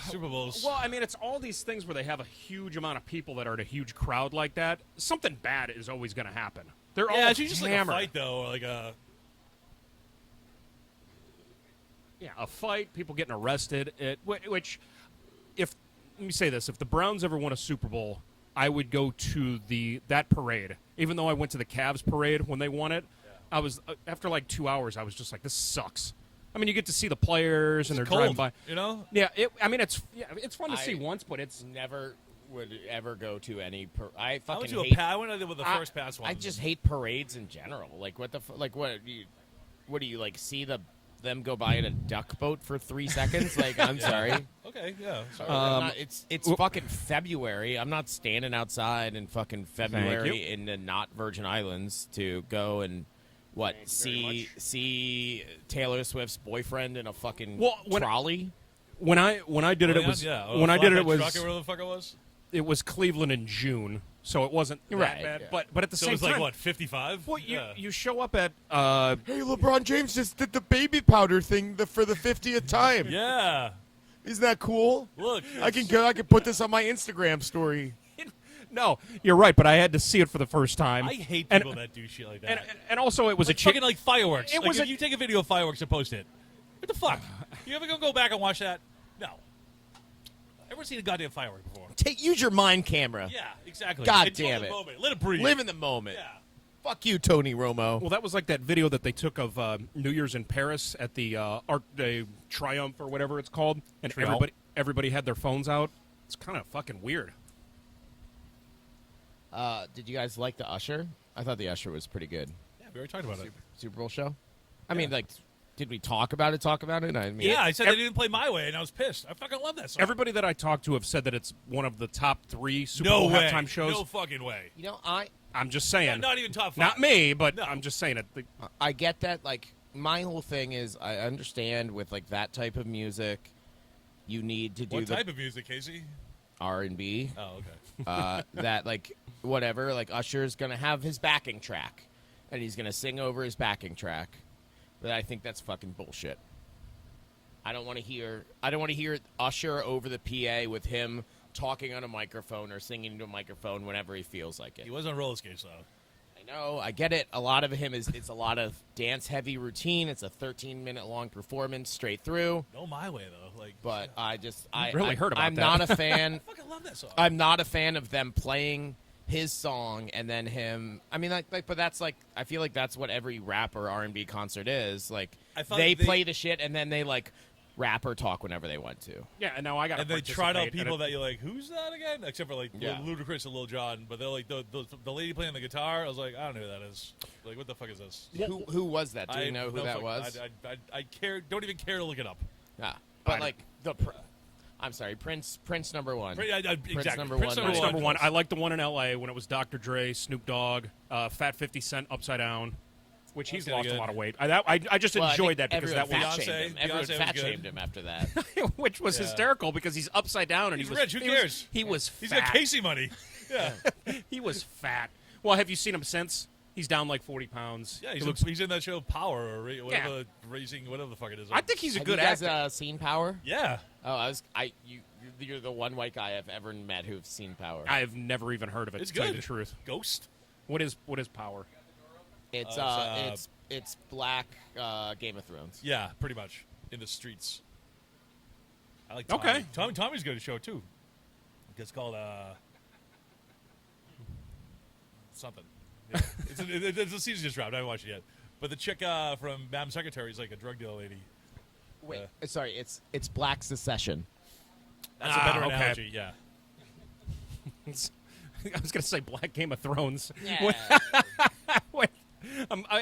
Super Bowls. Well, I mean, it's all these things where they have a huge amount of people that are in a huge crowd like that. Something bad is always going to happen. They're all yeah, it's usually just hammered. like a fight, though, or like a... Yeah, a fight, people getting arrested. Which, let me say this: if the Browns ever won a Super Bowl, I would go to that parade. Even though I went to the Cavs parade when they won it, I was after like 2 hours, I was just like, this sucks. I mean, you get to see the players and they're driving cold, by. you know? Yeah, it's fun to see I- once, but it's Never would ever go to any. I I fucking went to a hate. I went with the first pass one. I just hate parades in general. Like what the like what do you like see them go by in a duck boat for 3 seconds? Like I'm sorry. Okay, yeah. Sorry. It's fucking February. I'm not standing outside in fucking February in the not Virgin Islands to go and see Taylor Swift's boyfriend in a fucking trolley. when I did it, Oh, it was yeah. when I did it, it was Truck or whatever the fuck it was? Cleveland in June, so it wasn't that Right, bad. yeah. But at the So same it was time, like, what, 55? Well, yeah. you show up at Hey, LeBron James just did the baby powder thing for the 50th time. Yeah. Isn't that cool? Look. I can put this on my Instagram story. No, you're right, but I had to see it for the first time. I hate And- people that do shit like that. and also it was like a chick. fucking like fireworks. It Like, was if a- you take a video of fireworks and post it, what the fuck? You ever gonna go back and watch that? No. Ever seen a goddamn firework before? Use your mind camera. Yeah, exactly. God Enjoy damn the it. moment. Let it breathe. Live in the moment. Yeah. Fuck you, Tony Romo. Well, that was like that video that they took of New Year's in Paris at the Arc de Triomphe or whatever it's called, and Triomphe. everybody had their phones out. It's kind of fucking weird. Did you guys like the Usher? I thought the Usher was pretty good. Yeah, we already talked about it. Super Bowl show? I mean, like, did we talk about it? I mean, Yeah, I said they didn't play My Way, and I was pissed. I fucking love that song. Everybody that I talked to have said that it's one of the top 3 Super no Bowl way. halftime shows. No fucking way. You know, I'm just saying. Not even top 5. Not me, but No. I'm just saying it. I get that, like, my whole thing is I understand with like that type of music, you need to do What the type of music, Casey? R&B. Oh, okay. That like whatever, like Usher's gonna have his backing track, and he's gonna sing over his backing track. But I think that's fucking bullshit. I don't want to hear Usher over the PA with him talking on a microphone or singing into a microphone whenever he feels like it. He was on roller skates, though. I know, I get it. A lot of him it's a lot of dance-heavy routine. It's a 13-minute long performance straight through. No, my way though. Like, But I really heard about I'm that. not a fan. I fucking love that song. I'm not a fan of them playing his song and then him. I mean, but that's like I feel like that's what every rap or R&B concert is. Like I thought they they- play the shit and then they like rap or talk whenever they want to. Yeah, and now I got. And they trot out people that you're like, who's that again? Except for like Yeah. Ludacris and Lil Jon, but they're like the lady playing the guitar. I was like, I don't know who that is. Like, what the fuck is this? Who was that? Do I you know have who no that fucking- was? I care. Don't even care to look it up. Yeah, but I- like I'm sorry, Prince number one. Exactly. number Prince one. Prince number one. I like the one in L.A. when it was Dr. Dre, Snoop Dogg, Fat 50 Cent, Upside Down, which he's That's lost good. a lot of weight. I just Well, I enjoyed think that because everyone that was fat shamed him. Everyone Beyonce was fat good. shamed him after that. which was Yeah. hysterical because he's upside down and He's he was rich. Who he was- cares? He was He's fat. got Casey money. Yeah. He was fat. Well, have you seen him since? He's down like 40 pounds. Yeah, He he's in that show Power or whatever, Raising, whatever the fuck it is. I think he's a Have good you guys actor. seen Power? Yeah. Oh, you're the one white guy I've ever met who's seen Power. I've never even heard of it. It's to tell you good. the truth. Ghost. What is Power? It's it's black Game of Thrones. Yeah, pretty much in the streets. I like Tommy. Okay. Tommy's good at show too. It's called something. Yeah. it's a season just dropped. I haven't watched it yet. But the chick from Madam Secretary is like a drug dealer lady. Wait, sorry, it's Black Secession. That's a better okay. analogy. Yeah. I was going to say Black Game of Thrones. Yeah. Wait,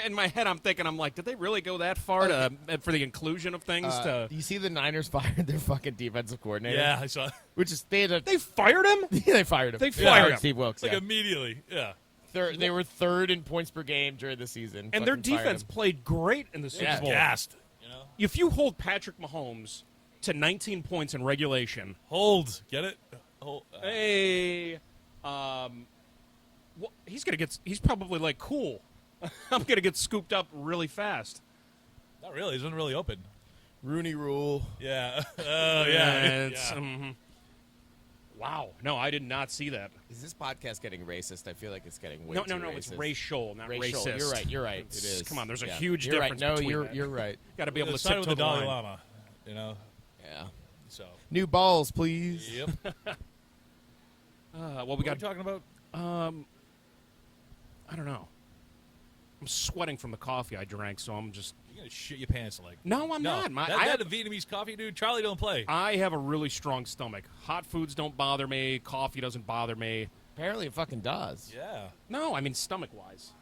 in my head, I'm thinking, I'm like, did they really go that far to for the inclusion of things? To You see, the Niners fired their fucking defensive coordinator. Yeah, I saw. which is they fired him? they fired him. They fired him. Steve Wilkes. Like yeah. immediately. Yeah. They were third in points per game during the season, And their Fucking fired defense him. played great in the Super Yeah. Bowl. Gassed. You know. If you hold Patrick Mahomes to 19 points in regulation, Hold. Get it? Hold. hey, well, he's probably like, cool. I'm gonna get scooped up really fast. Not really. He's been really open. Rooney Rule. Yeah. Oh yeah. It's, Yeah. wow. No, I did not see that. Is this podcast getting racist? I feel like it's getting way No, too it's racist. racial, not Racial. racist. You're right. It is. Come on, there's a Yeah. huge You're difference Right. No, between that. you're right. Got to be able to Started tiptoe with the the Dalai line. Lama. You know. Yeah. So. New balls, please. Yep. Well, we What are got. we talking about? I don't know. I'm sweating from the coffee I drank, so I'm just. You're gonna shit your pants like. No, I'm not. That Vietnamese coffee, dude. Charlie don't play. I have a really strong stomach. Hot foods don't bother me. Coffee doesn't bother me. Apparently, it fucking does. Yeah. No, I mean stomach wise.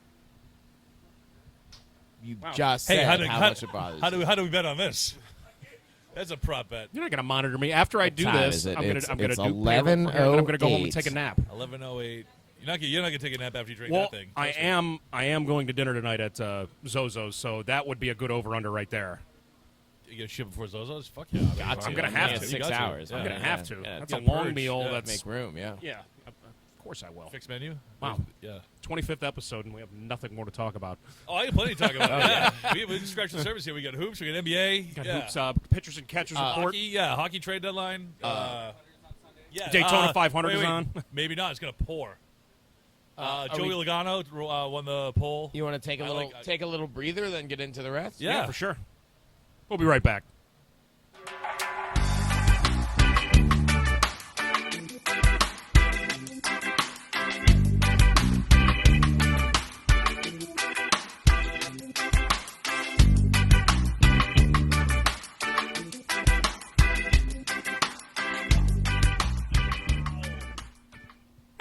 You Wow. just Hey, said how much it bothers you. how do we bet on this? That's a prop bet. You're not gonna monitor me after I do time this. is it? I'm gonna It's do payroll for here, 11:08. and then I'm gonna go home and take a nap. 11:08. You're not gonna take a nap after you drink Well, that thing. I Trust me. am. I am going to dinner tonight at Zozo's, so that would be a good over under right there. You gonna ship before Zozo's? Fuck yeah. Got I'm to. gonna have Yeah, to. 6 You got to. hours. Yeah. I'm gonna have to. Yeah, That's get a long purged. meal. Yeah. That's make room. Yeah. yeah. Of course I will. Fixed menu. Wow. Yeah. 25th episode, and we have nothing more to talk about. Oh, I have plenty to talk about. Yeah. We can scratch the surface here. We got hoops. We got NBA. Got yeah. hoops, pitchers and catchers report. Hockey. Yeah. Hockey trade deadline. Yeah. Daytona 500 wait, is wait. on. Maybe not. It's gonna pour. Are Joey we- Logano won the poll. You want to take a I little like- take a little breather, then get into the rest? Yeah. For sure. We'll be right back.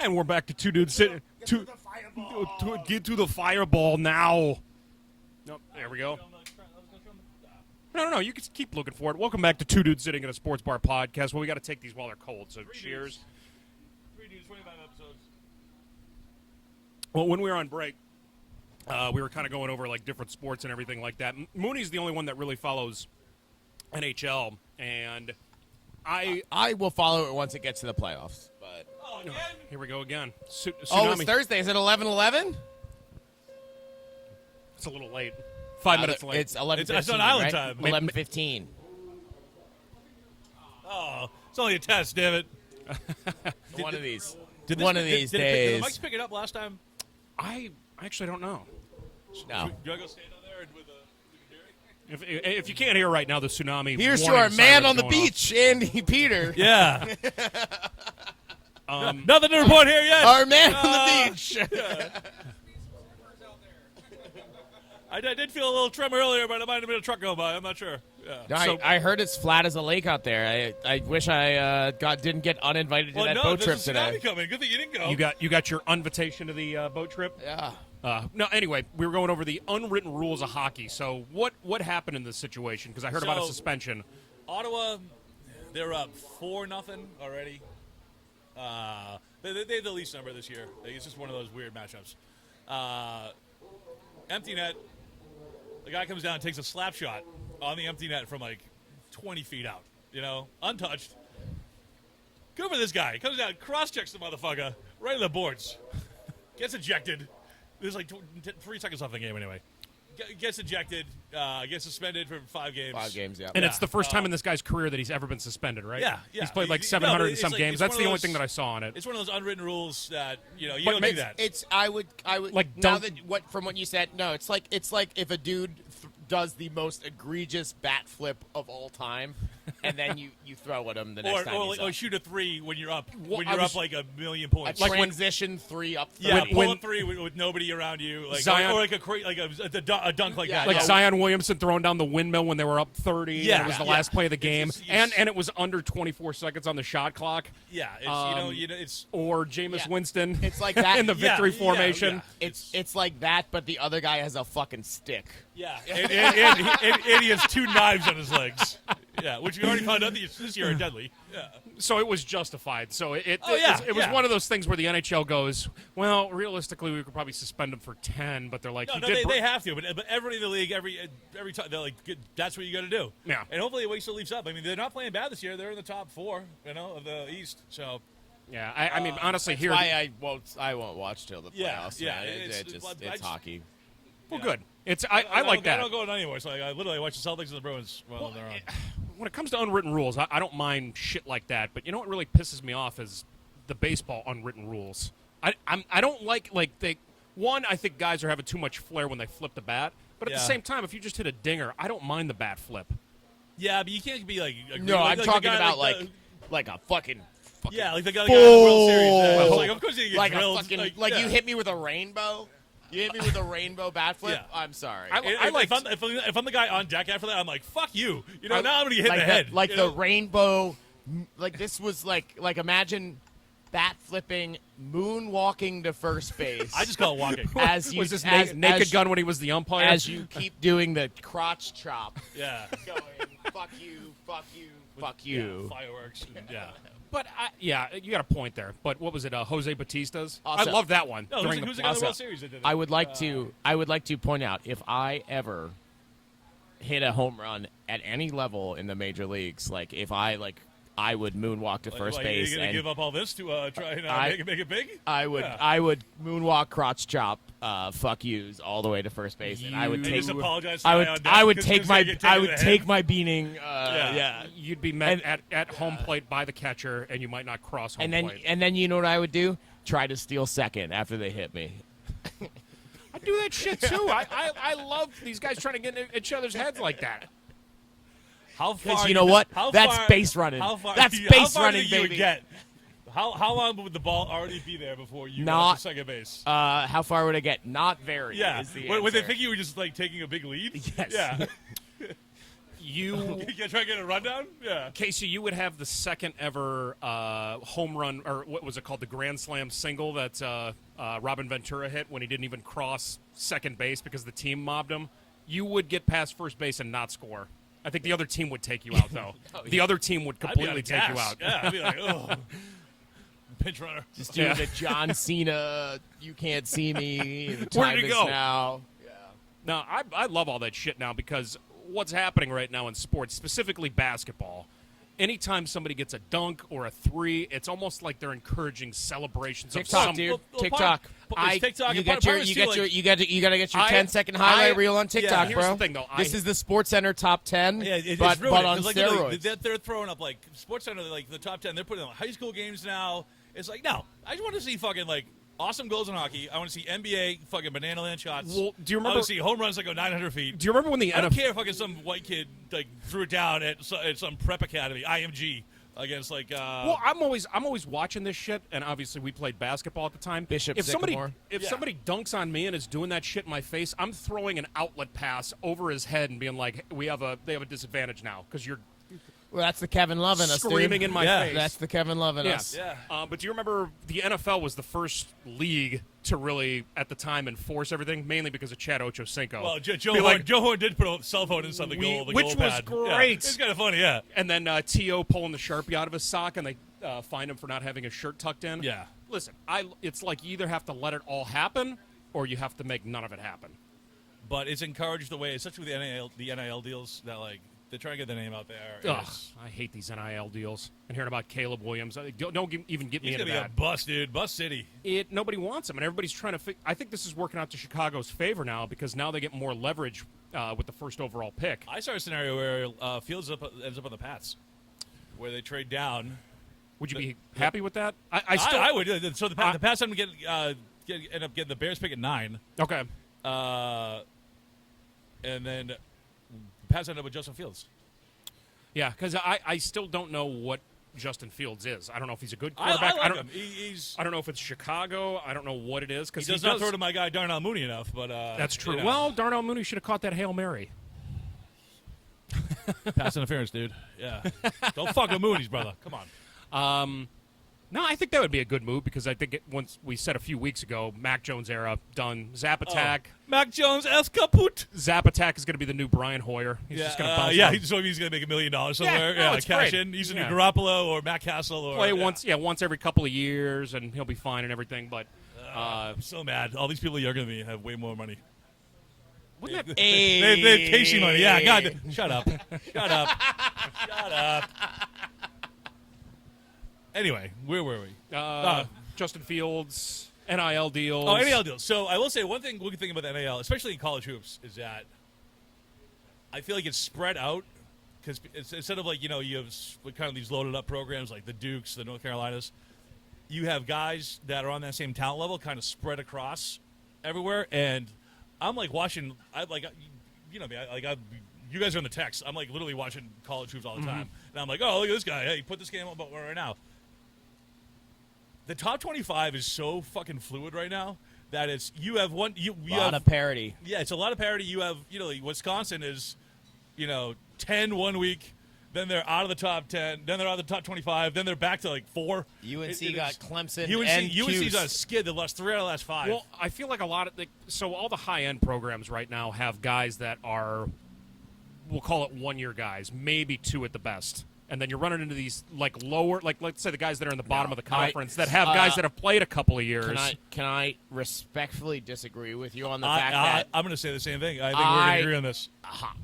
And we're back to two dudes sitting. Get to the fireball now. Nope, there we go. No. You can keep looking for it. Welcome back to Two Dudes Sitting in a Sports Bar podcast. Well, we got to take these while they're cold. So cheers. 3 dudes, 25 episodes. Well, when we were on break, we were kind of going over like different sports and everything like that. Mooney's the only one that really follows NHL, and I will follow it once it gets to the playoffs. But here we go again. oh, Tsunami. it's Thursday. Is it 11:11? It's a little late. 5 minutes late. It's 11:15. It's on Island right? time. 11:15. Oh, it's only a test, damn it. One of these. Did One of these did days. the mics pick it up last time? I actually don't know. No. Do I go stand down there with Jerry? If you can't hear right now, the tsunami. Here's to warning our man siren's on the going off. beach, Andy Peter. Yeah. Nothing to report here yet. Our man on the beach. I did feel a little tremor earlier, but it might have been a truck going by. I'm not sure. Yeah. No, So- I heard it's flat as a lake out there. I wish I didn't get uninvited to that boat trip there's a tsunami today. coming. Good thing you didn't go. You got your invitation to the boat trip. Yeah. No, anyway, we were going over the unwritten rules of hockey. So what happened in this situation? Because I heard about a So- suspension. Ottawa, they're up 4-0 already. They have the least number this year. It's just one of those weird matchups. Empty net. The guy comes down and takes a slap shot on the empty net from like 20 feet out. Untouched. Good for this guy. He comes down, cross-checks the motherfucker right in the boards. Gets ejected. There's like 3 seconds left in the game anyway. Gets ejected. Gets suspended for 5 games. 5 games, yeah. And it's the first time in this guy's career that he's ever been suspended, right? Yeah. He's played like No, 700 and it's some like- games. it's That's one the of only those- thing that I saw on it. It's one of those unwritten rules that you But don't do it's- that. It's I would Like, now don't- that from what you said, no, it's like if a dude does the most egregious bat flip of all time, and then you throw at him the next time. he's Or up. shoot a 3 when you're up. Well, when I you're was- up like a million points. a like when- transition 3 up. 30. yeah, pull when- a 3 with nobody around you, like Zion- or like a dunk like Yeah, that. Like Yeah. Zion Williamson throwing down the windmill when they were up 30. Yeah, and it was the yeah. last play of the game, It's- and it was under 24 seconds on the shot clock. Yeah, it's, it's Or Jameis Yeah. Winston. It's like that. in the Yeah, victory yeah, formation. yeah. It's like that, but the other guy has a fucking stick. yeah, and he has 2 knives on his legs. Yeah, which we already found out this year are deadly. Yeah. So it was justified. So it Oh, yeah, it was yeah. one of those things where the NHL goes, well, realistically, we could probably suspend him for 10, but they're like, No, he no, did they have to, but everybody in the league, every time they're like, that's what you got to do. Yeah. And hopefully it wakes the Leafs up. I mean, they're not playing bad this year. They're in the top 4, of the East. So Yeah, I mean, honestly, That's here. why I won't watch till the Yeah, playoffs. yeah, man. it's- It's hockey. well, good. It's I like I that. don't go anymore. So I literally watch the Celtics and the Bruins while they're on. When it comes to unwritten rules, I don't mind shit like that. But you know what really pisses me off is the baseball unwritten rules. I don't like they. One, I think guys are having too much flair when they flip the bat. But at the Yeah. same time, if you just hit a dinger, I don't mind the bat flip. Yeah, but you can't be like. No, I'm the talking guy, about the- like a fucking yeah, like the guy in the World Series. Full- It's like, of course you get like drilled. a fucking yeah. you hit me with a rainbow. You hit me with a rainbow bat flip. Yeah. I'm sorry. I like- if I'm the guy on deck after that, I'm like, fuck you. Now I'm gonna get hit like in the head. like you the know? rainbow. Like this was like imagine bat flipping, moonwalking to first base. I just call it walking. as you Was this as, naked as, gun when he was the umpire? as you keep doing the crotch chop, Yeah. going fuck you, fuck you, fuck you. Fireworks. And, yeah. But yeah, you got a point there. But what was it? Jose Batista's. Also- I love that one. No, during who's the the guy in the also, World Series that did it? I would like to point out if I ever hit a home run at any level in the major leagues, like if I would moonwalk to first base You're gonna and give up all this to try and make it big? I would moonwalk crotch chop fuck yous all the way to first base and I would You- And take just apologize to I the would guy on deck I would 'cause take he's my gonna get I taken would in the take head. my beating Yeah. You'd be met at home plate by the catcher, and you might not cross home plate. and then you know what I would do? Try to steal second after they hit me. I do that shit too. I love these guys trying to get in each other's heads like that. How far? Because you know what? How That's far- base running. How far, That's how base far do running, you would baby. get? How long would the ball already be there before you Not- got to second base? How far would I get? Not very. Yeah. Is the Would they answer. think you were just like taking a big lead? Yes. Yeah. You, You try to get a rundown? Yeah. Casey, you would have the second ever home run, or what was it called, the Grand Slam single that Robin Ventura hit when he didn't even cross second base because the team mobbed him. You would get past first base and not score. I think the other team would take you out, though. The other team would I'd be completely out of take you gas. out. Yeah. I'd be like, oh. pinch runner. Just doing Yeah. the John Cena, you can't see me. The Where'd time he is go? now. No, I love all that shit now because what's happening right now in sports, specifically basketball, anytime somebody gets a dunk or a three, it's almost like they're encouraging celebrations of TikTok, some. dude. Well, TikTok. it's TikTok You and got part your, of it's you too, got like- your, you gotta get your I- 10-second highlight I- reel on TikTok, here's bro. the thing, though. This is the Sports Center top 10, Yeah, it's but ruined on 'cause, like, steroids. they're throwing up like SportsCenter, like the top 10. They're putting on high school games now. It's like, no, I just want to see fucking like awesome goals in hockey. I want to see NBA fucking banana land shots. Well, do you I remember- want to see home runs that go 900 feet. Do you remember when the I don't NFL? care if fucking some white kid like threw it down at some prep academy, IMG, against like. Well, I'm always watching this shit, and obviously we played basketball at the time. Bishop if somebody Sycamore. Yeah. somebody dunks on me and is doing that shit in my face, I'm throwing an outlet pass over his head and being like, they have a disadvantage now because you're Well, that's the Kevin Love in us, dude. screaming in my Yeah. face. That's the Kevin Love in Yeah. us. Yeah. But do you remember the NFL was the first league to really, at the time, enforce everything, mainly because of Chad Ochocinco. Well, Joe Be Horn, like- Joe Horn did put a cell phone inside the goal, which was pad. Yeah. great. It's kind of funny, yeah. And then T.O. pulling the Sharpie out of his sock, and they fined him for not having his shirt tucked in. Yeah. Listen, it's like you either have to let it all happen, or you have to make none of it happen. But it's encouraged the way, especially with the NIL deals, that like they're trying to get the name out there. Ugh, It's- I hate these NIL deals. And hearing about Caleb Williams, even get me He's into gonna be that. a bust, dude. Bust city. Nobody wants him, and everybody's trying to. I think this is working out to Chicago's favor now because now they get more leverage with the first overall pick. I saw a scenario where Fields ends up on the Pats, where they trade down. Would you be happy with that? I still. I would. So the Pats end up getting the Bears pick at 9, Okay. and then the Pats end up with Justin Fields. Yeah, because I still don't know what Justin Fields is. I don't know if he's a good I quarterback. like don't. him. He's I don't know if it's Chicago. I don't know what it is he because does not throw to my guy Darnell Mooney enough, but That's true. you know. Well, Darnell Mooney should have caught that Hail Mary. pass interference, dude. Yeah, don't fuck with Mooney's brother. Come on. No, I think that would be a good move because I think once we said a few weeks ago, Mac Jones era done. Zap Attack. Mac Jones es kaput. Zap Attack is going to be the new Brian Hoyer. He's just going to bounce yeah. on. So he's going to make $1 million somewhere. no, Yeah, it's cash great. in. He's a Yeah. new Garoppolo or Matt Castle or play once every couple of years, and he'll be fine and everything. But I'm so mad. All these people younger than me have way more money. wouldn't that? Hey. They have Casey money. Yeah, God. Shut up. Shut up. Shut up. Anyway, where were we? Justin Fields, NIL deals. Oh, NIL deals. So I will say one thing, good thing about the NIL, especially in college hoops, is that I feel like it's spread out because instead of like you have kind of these loaded up programs like the Dukes, the North Carolinas, you have guys that are on that same talent level kind of spread across everywhere. And I'm like watching. You guys are in the text. I'm like literally watching college hoops all the time, and I'm like, oh, look at this guy. Hey, put this game on right now. The top 25 is so fucking fluid right now that it's you have one you lot have of parity. yeah, it's a lot of parity. You have like Wisconsin is 10 one week, then they're out of the top 10, then they're out of the top 25, then they're back to like 4. UNC It got is- Clemson UNC and UNC's Cuse. on a skid the last 3 out of the last 5. Well, I feel like a lot of all the high end programs right now have guys that are, we'll call it 1 year guys, maybe 2 at the best. And then you're running into these like lower, like let's say the guys that are in the bottom of the conference that have guys that have played a couple of years. Can I respectfully disagree with you on the fact that I'm going to say the same thing. I think we're going to agree on this.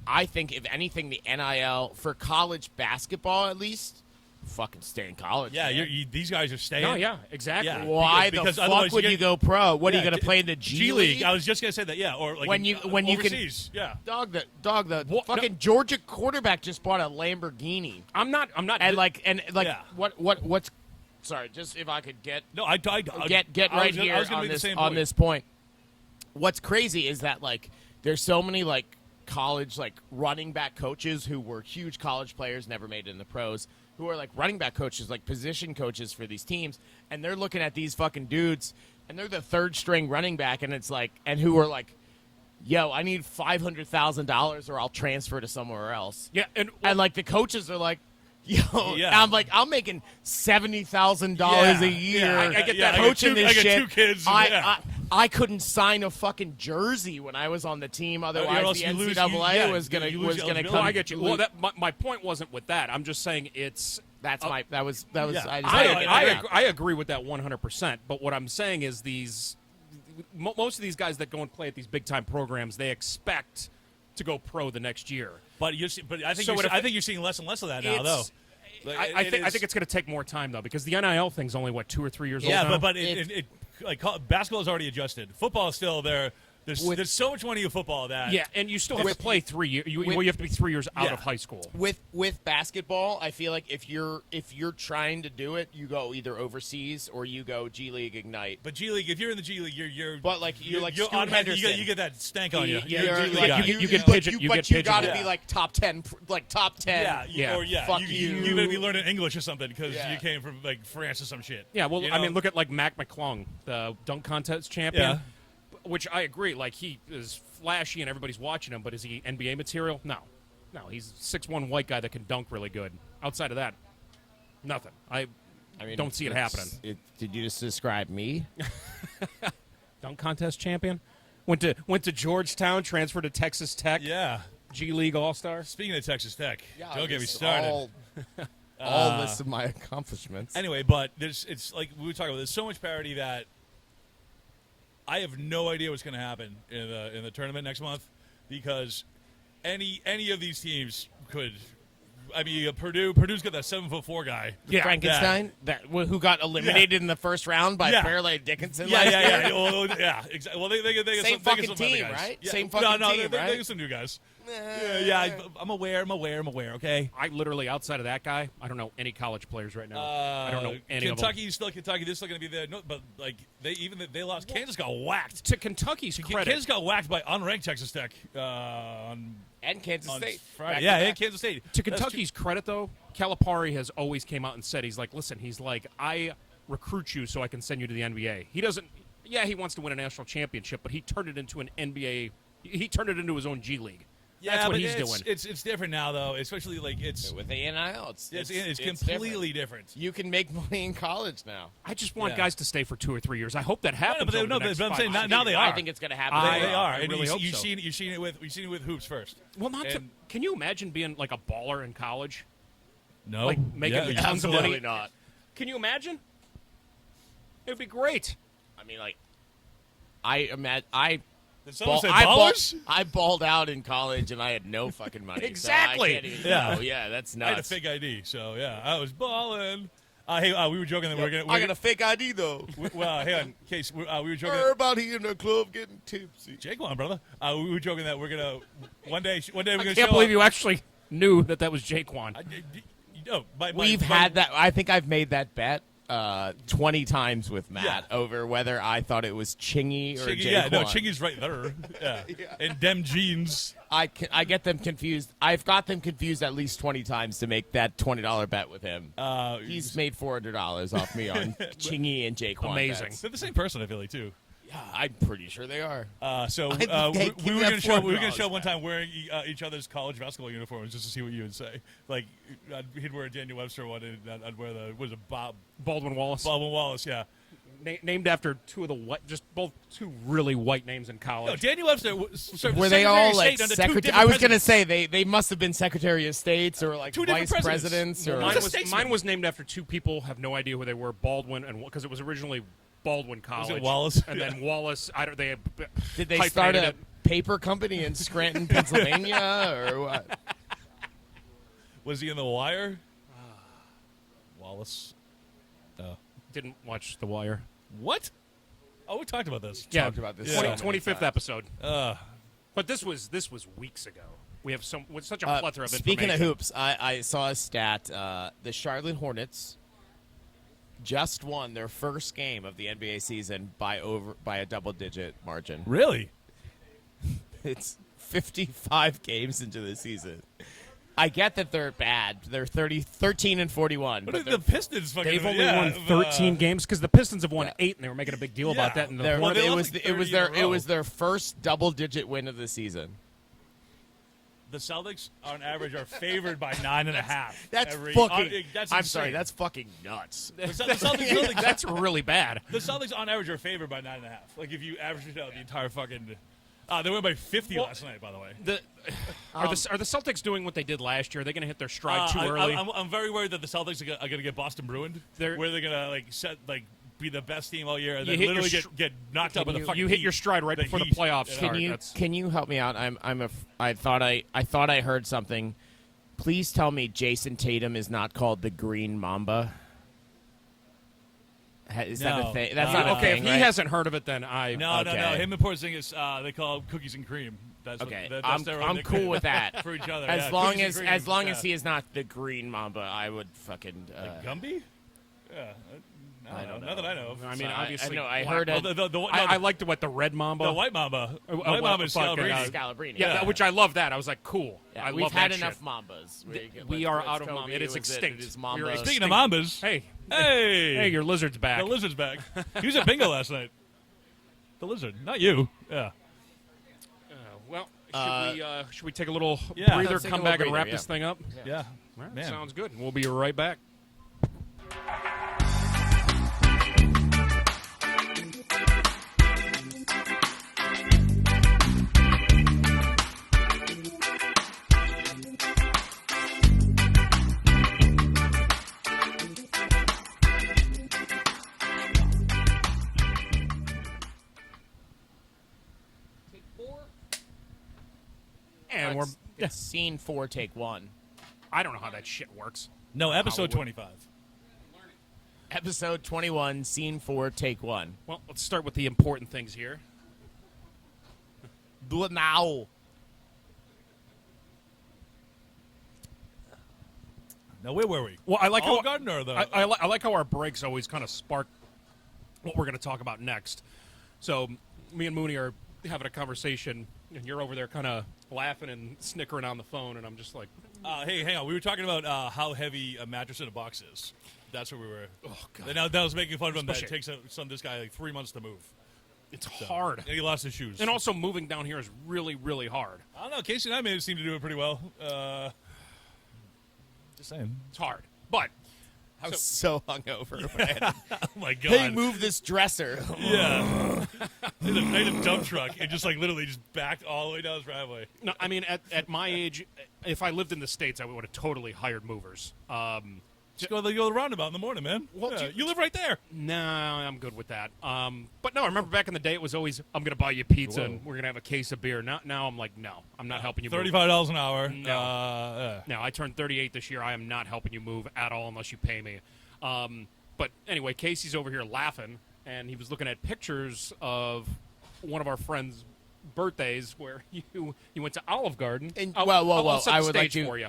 I think if anything, the NIL for college basketball at least, fucking stay in college. Yeah, man. these guys are staying. No, yeah, exactly. Yeah. Why because the otherwise fuck would you you get- go pro? What are Yeah, you going to play in the G League? I was just going to say that, yeah. Or like When you can- overseas. Yeah. Dog, the What- fucking Georgia quarterback just bought a Lamborghini, I'm not. and Yeah. what's sorry, just if I could get No, I get I right was gonna- here I was gonna on make the this same on point. this point. What's crazy is that like there's so many like college like running back coaches who were huge college players, never made it in the pros, who are like running back coaches, like position coaches for these teams, and they're looking at these fucking dudes, and they're the third string running back, and it's like, and who are like, yo, I need $500,000 or I'll transfer to somewhere else. Yeah, and And the coaches are like, yo, Yeah. I'm like, I'm making $70,000 a year. Yeah, I get yeah, that. I got Coaching two- this I got shit. 2 kids. and- I, yeah. I couldn't sign a fucking jersey when I was on the team. Otherwise, else the you lose- NCAA yeah, was gonna you lose was gonna eligibility. come. no, I get you. Well, my point wasn't with that. I'm just saying it's That's my that was Yeah. I just wanted to get that out. I agree with that 100%. But what I'm saying is most of these guys that go and play at these big time programs, they expect to go pro the next year. But I think you're seeing less and less of that now, though. Like, I think it's going to take more time though, because the NIL thing's only 2 or 3 years old now. Yeah, but basketball is already adjusted. Football is still there. There's so much money in football that and you still have to play 3 years. You have to be 3 years out of high school. With basketball, I feel like if you're trying to do it, you go either overseas or you go G League Ignite. But G League, if you're in the G League, you're Scoot automatic- you get that stank on you. Yeah, You're a G League guy. you get pigeon. But you got to pigeonholed. be like top 10, Fuck you better be learning English or something because Yeah. you came from like France or some shit. Yeah, well, You I know? mean, look at like Mac McClung, the dunk contest champion. Yeah. Which I agree, like he is flashy and everybody's watching him, but is he NBA material? No, he's a 6'1" white guy that can dunk really good. Outside of that, nothing. I mean, don't see it happening. Did you just describe me? Dunk contest champion, went to Georgetown, transferred to Texas Tech. Yeah. G League All Star. Speaking of Texas Tech, Yeah, don't get me this started. All lists of my accomplishments. Anyway, but it's like we were talking about. There's so much parity that I have no idea what's going to happen in the tournament next month because any of these teams could. I mean, Purdue's got that 7'4" guy. Yeah, Frankenstein, who got eliminated in the first round by Fairleigh Dickinson. Yeah. Well, exactly. Well, they get Same some fucking other team, guys. right? Yeah. Same fucking team, they right? get some new guys. I'm aware. Okay. I literally, outside of that guy, I don't know any college players right now. I don't know any Kentucky of them. is still Kentucky. They're still going to be there. No, but like they lost. Kansas got whacked. To Kentucky's credit, Kansas got whacked by unranked Texas Tech And Kansas on State. Friday. Yeah, and Kansas State. to Kentucky's credit, though, Calipari has always came out and said, he's like, listen, he's like, I recruit you so I can send you to the NBA. He doesn't, he wants to win a national championship, but he turned it into an NBA, he turned it into his own G League. Yeah, That's what but he's doing. It's different now, though. Especially like it's With the NIL, it's completely different. You can make money in college now. I just want Yeah. guys to stay for 2 or 3 years. I hope that happens. but they- over no, the next but I'm 5 saying years. now they are. I think it's going to happen. They are. I And really hope you've so. seen it with hoops first. Well, not to. And- Can you imagine being like a baller in college? No, Like making tons of Absolutely money? not. Can you imagine? It would be great. I mean, like, I Did someone say I ballers? I balled out in college and I had no fucking money. Exactly. So I can't even, Yeah. yeah, that's I had a nuts. fake ID, so yeah, I was balling. Hey, we were joking that we were I got a fake ID though. well, hang on, Case. We were joking. Everybody in the club getting tipsy. Jake won, brother. We were joking that we're gonna one day we're gonna I show can't believe up. you actually knew that was Jaquan. We've had that. I think I've made that bet 20 times with Matt over whether I thought it was Chingy or Jaquan. Yeah, no, Chingy's right there. Yeah, and dem jeans. I get them confused. I've got them confused at least 20 times to make that $20 bet with him. He's made $400 off me on Chingy and Jaquan. Amazing. bets. They're the same person, I feel like too. Yeah, I'm pretty sure they are. So Hey, give we me were that gonna show $400 one time wearing each other's college basketball uniforms just to see what you would say. Like he'd wear a Daniel Webster one, and I'd wear the Baldwin Wallace. Baldwin Wallace. Yeah. Named after two really white names in No, college. Daniel Webster served Were as they all Secretary of like State under two secretary? different I was gonna presidents. say they must have been Secretary of States or like Two different vice presidents. presidents or. Mine was- Mine was named after two people. Have no idea who they were. Baldwin and because it was originally Baldwin College. Wallace? And then Wallace. They Did they start hyphenated a it. paper company in Scranton, Pennsylvania, or what? Was he in The Wire? Wallace. Didn't watch The Wire. What? Oh, we talked about this. Yeah, Talked about this Yeah. so many 25th times. episode. Uh, But this was weeks ago. We have such a plethora of Speaking of information. hoops, I saw a stat. The Charlotte Hornets just won their first game of the NBA season by a double-digit margin. really? It's 55 games into the season. I get that they're bad. They're 13 and 41. What But are the Pistons fucking? They've only yeah, won 13 games because the Pistons have won Yeah. 8, and they were making a big deal about Yeah. that. And the they're- Well, they it lost was like it was 30 in a their it row. was their first double-digit win of the season. The Celtics, on average, are favored by 9.5. That's every, fucking. that's I'm insane. sorry. That's fucking nuts. The Celtics, that's really bad. the Celtics on average are favored by 9.5. Like if you average it out the entire fucking. They went by 50 last night, by the way. Are the Celtics doing what they did last year? Are they going to hit their stride too early? I'm very worried that the Celtics are going to get Boston ruined. Where they're going to be the best team all year and then literally get knocked up with the fucking. You hit your stride right before the playoffs start. Can you help me out? I thought I heard something. Please tell me Jason Tatum is not called the Green Mamba. Is that a thing? That's not a okay. thing, If right? he hasn't heard of it, then No. Him and Porzingis, they call him cookies and cream. That's Okay, that's their I'm cool with that. for each other. As long as he is not the Green Mamba, I would fucking. Gumby? Yeah. I don't know. Not that I know of. I mean, So obviously, I heard it. I liked the red Mamba. The white Mamba. White Mamba is Scalabrine. Scalabrine. Yeah, which I love that. I was like, cool. Yeah, I we've love had that enough shit. Mambas. We are out of Mamba. It is extinct. It is Mamba. We're Speaking of Mambas. Hey, your lizard's back. The lizard's back. He was at bingo last night. The lizard, not you. Yeah. Well, should we take a little Yeah. breather, Let's take come a little back, and wrap breather, this thing up? Yeah. All right, Man. sounds good. We'll be right back. And we're. It's scene 4, take 1. I don't know how that shit works. No, episode 25. Episode 21, scene 4, take 1. Well, let's start with the important things here. Do it now. Now, where were we? Well, I like Olive how Garden or the? I like how our breaks always kind of spark what we're going to talk about next. So, me and Mooney are having a conversation, and you're over there kind of laughing and snickering on the phone, and I'm just like, Hey, hang on. We were talking about how heavy a mattress in a box is. That's where we were. oh god, And now that was making fun of him. That it Especially- takes this guy like 3 months to move. it's hard. And he lost his shoes. And also, moving down here is really, really hard. I don't know. Casey and I made it seem to do it pretty well. Just saying. It's hard, but I was so hungover. Man. Oh my god. Hey, move this dresser. Yeah. They had a dump truck and just like literally just backed all the way down his driveway. no, I mean, at my age, if I lived in the States, I would have totally hired movers. Just go to the roundabout in the morning, man. Well, Yeah, you live right there. No, I'm good with that. But no, I remember back in the day, it was always, I'm going to buy you pizza and we're going to have a case of beer. Now I'm like, no, I'm not helping you move. $35 an hour. No. No, I turned 38 this year. I am not helping you move at all unless you pay me. But anyway, Casey's over here laughing, and he was looking at pictures of one of our friends' birthdays where you went to Olive Garden. And- I'll set the I would like stage to- for you.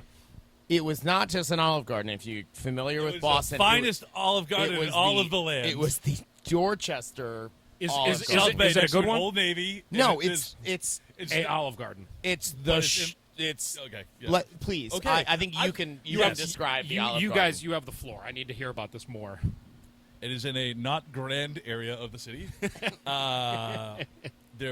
It was not just an Olive Garden. If you're familiar with It was Boston, the finest Olive Garden in all of the land. It was the Dorchester. Is Olive it- Garden. South Bay is it a next to good an one? Old Navy. No, And it's A Olive Garden. it's But the it's it's okay. Yeah. please. Okay. I think you can describe the Olive You Garden. guys, you have the floor. I need to hear about this more. It is in a not grand area of the city.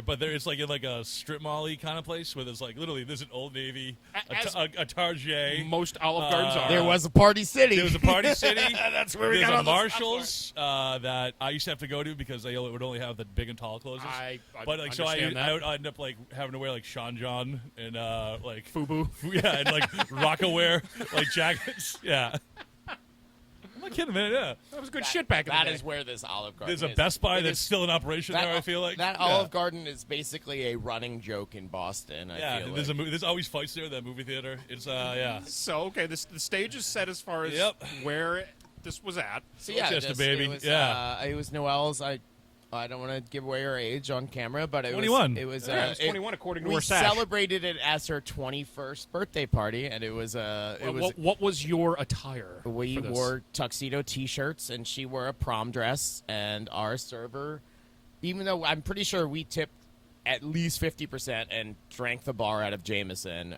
But there it's like in like a strip mall-y kind of place where there's like literally there's an Old Navy, As a Target. Most Olive Gardens are. There was a Party City. There was a Party City. That's where we There's got a all the stuff Marshalls that I used to have to go to because they would only have the big and tall clothes. I But like so, understand that. I would end up like having to wear like Sean John and like FUBU. yeah, and like Rockaware like jackets. Yeah, I'm not kidding, man. Yeah, That was good shit back in That the day. is where this Olive Garden there's a is. Best Buy It that's is- still in operation there. I feel like that Yeah. Olive Garden is basically a running joke in Boston. I Yeah, feel there's like. there's always fights there. That movie theater. It's yeah. So okay, the stage is set as far as Yep. where this was at. So yeah, Just a this- baby. It was, Yeah. it was Noelle's. I don't want to give away her age on camera, but it 21. was. It was. Yeah, it was 21 according to we her sash. celebrated it as her 21st birthday party, and it was. It was. What was your attire? We for this? wore tuxedo T-shirts, and she wore a prom dress. And our server, even though I'm pretty sure we tipped at least 50% and drank the bar out of Jameson,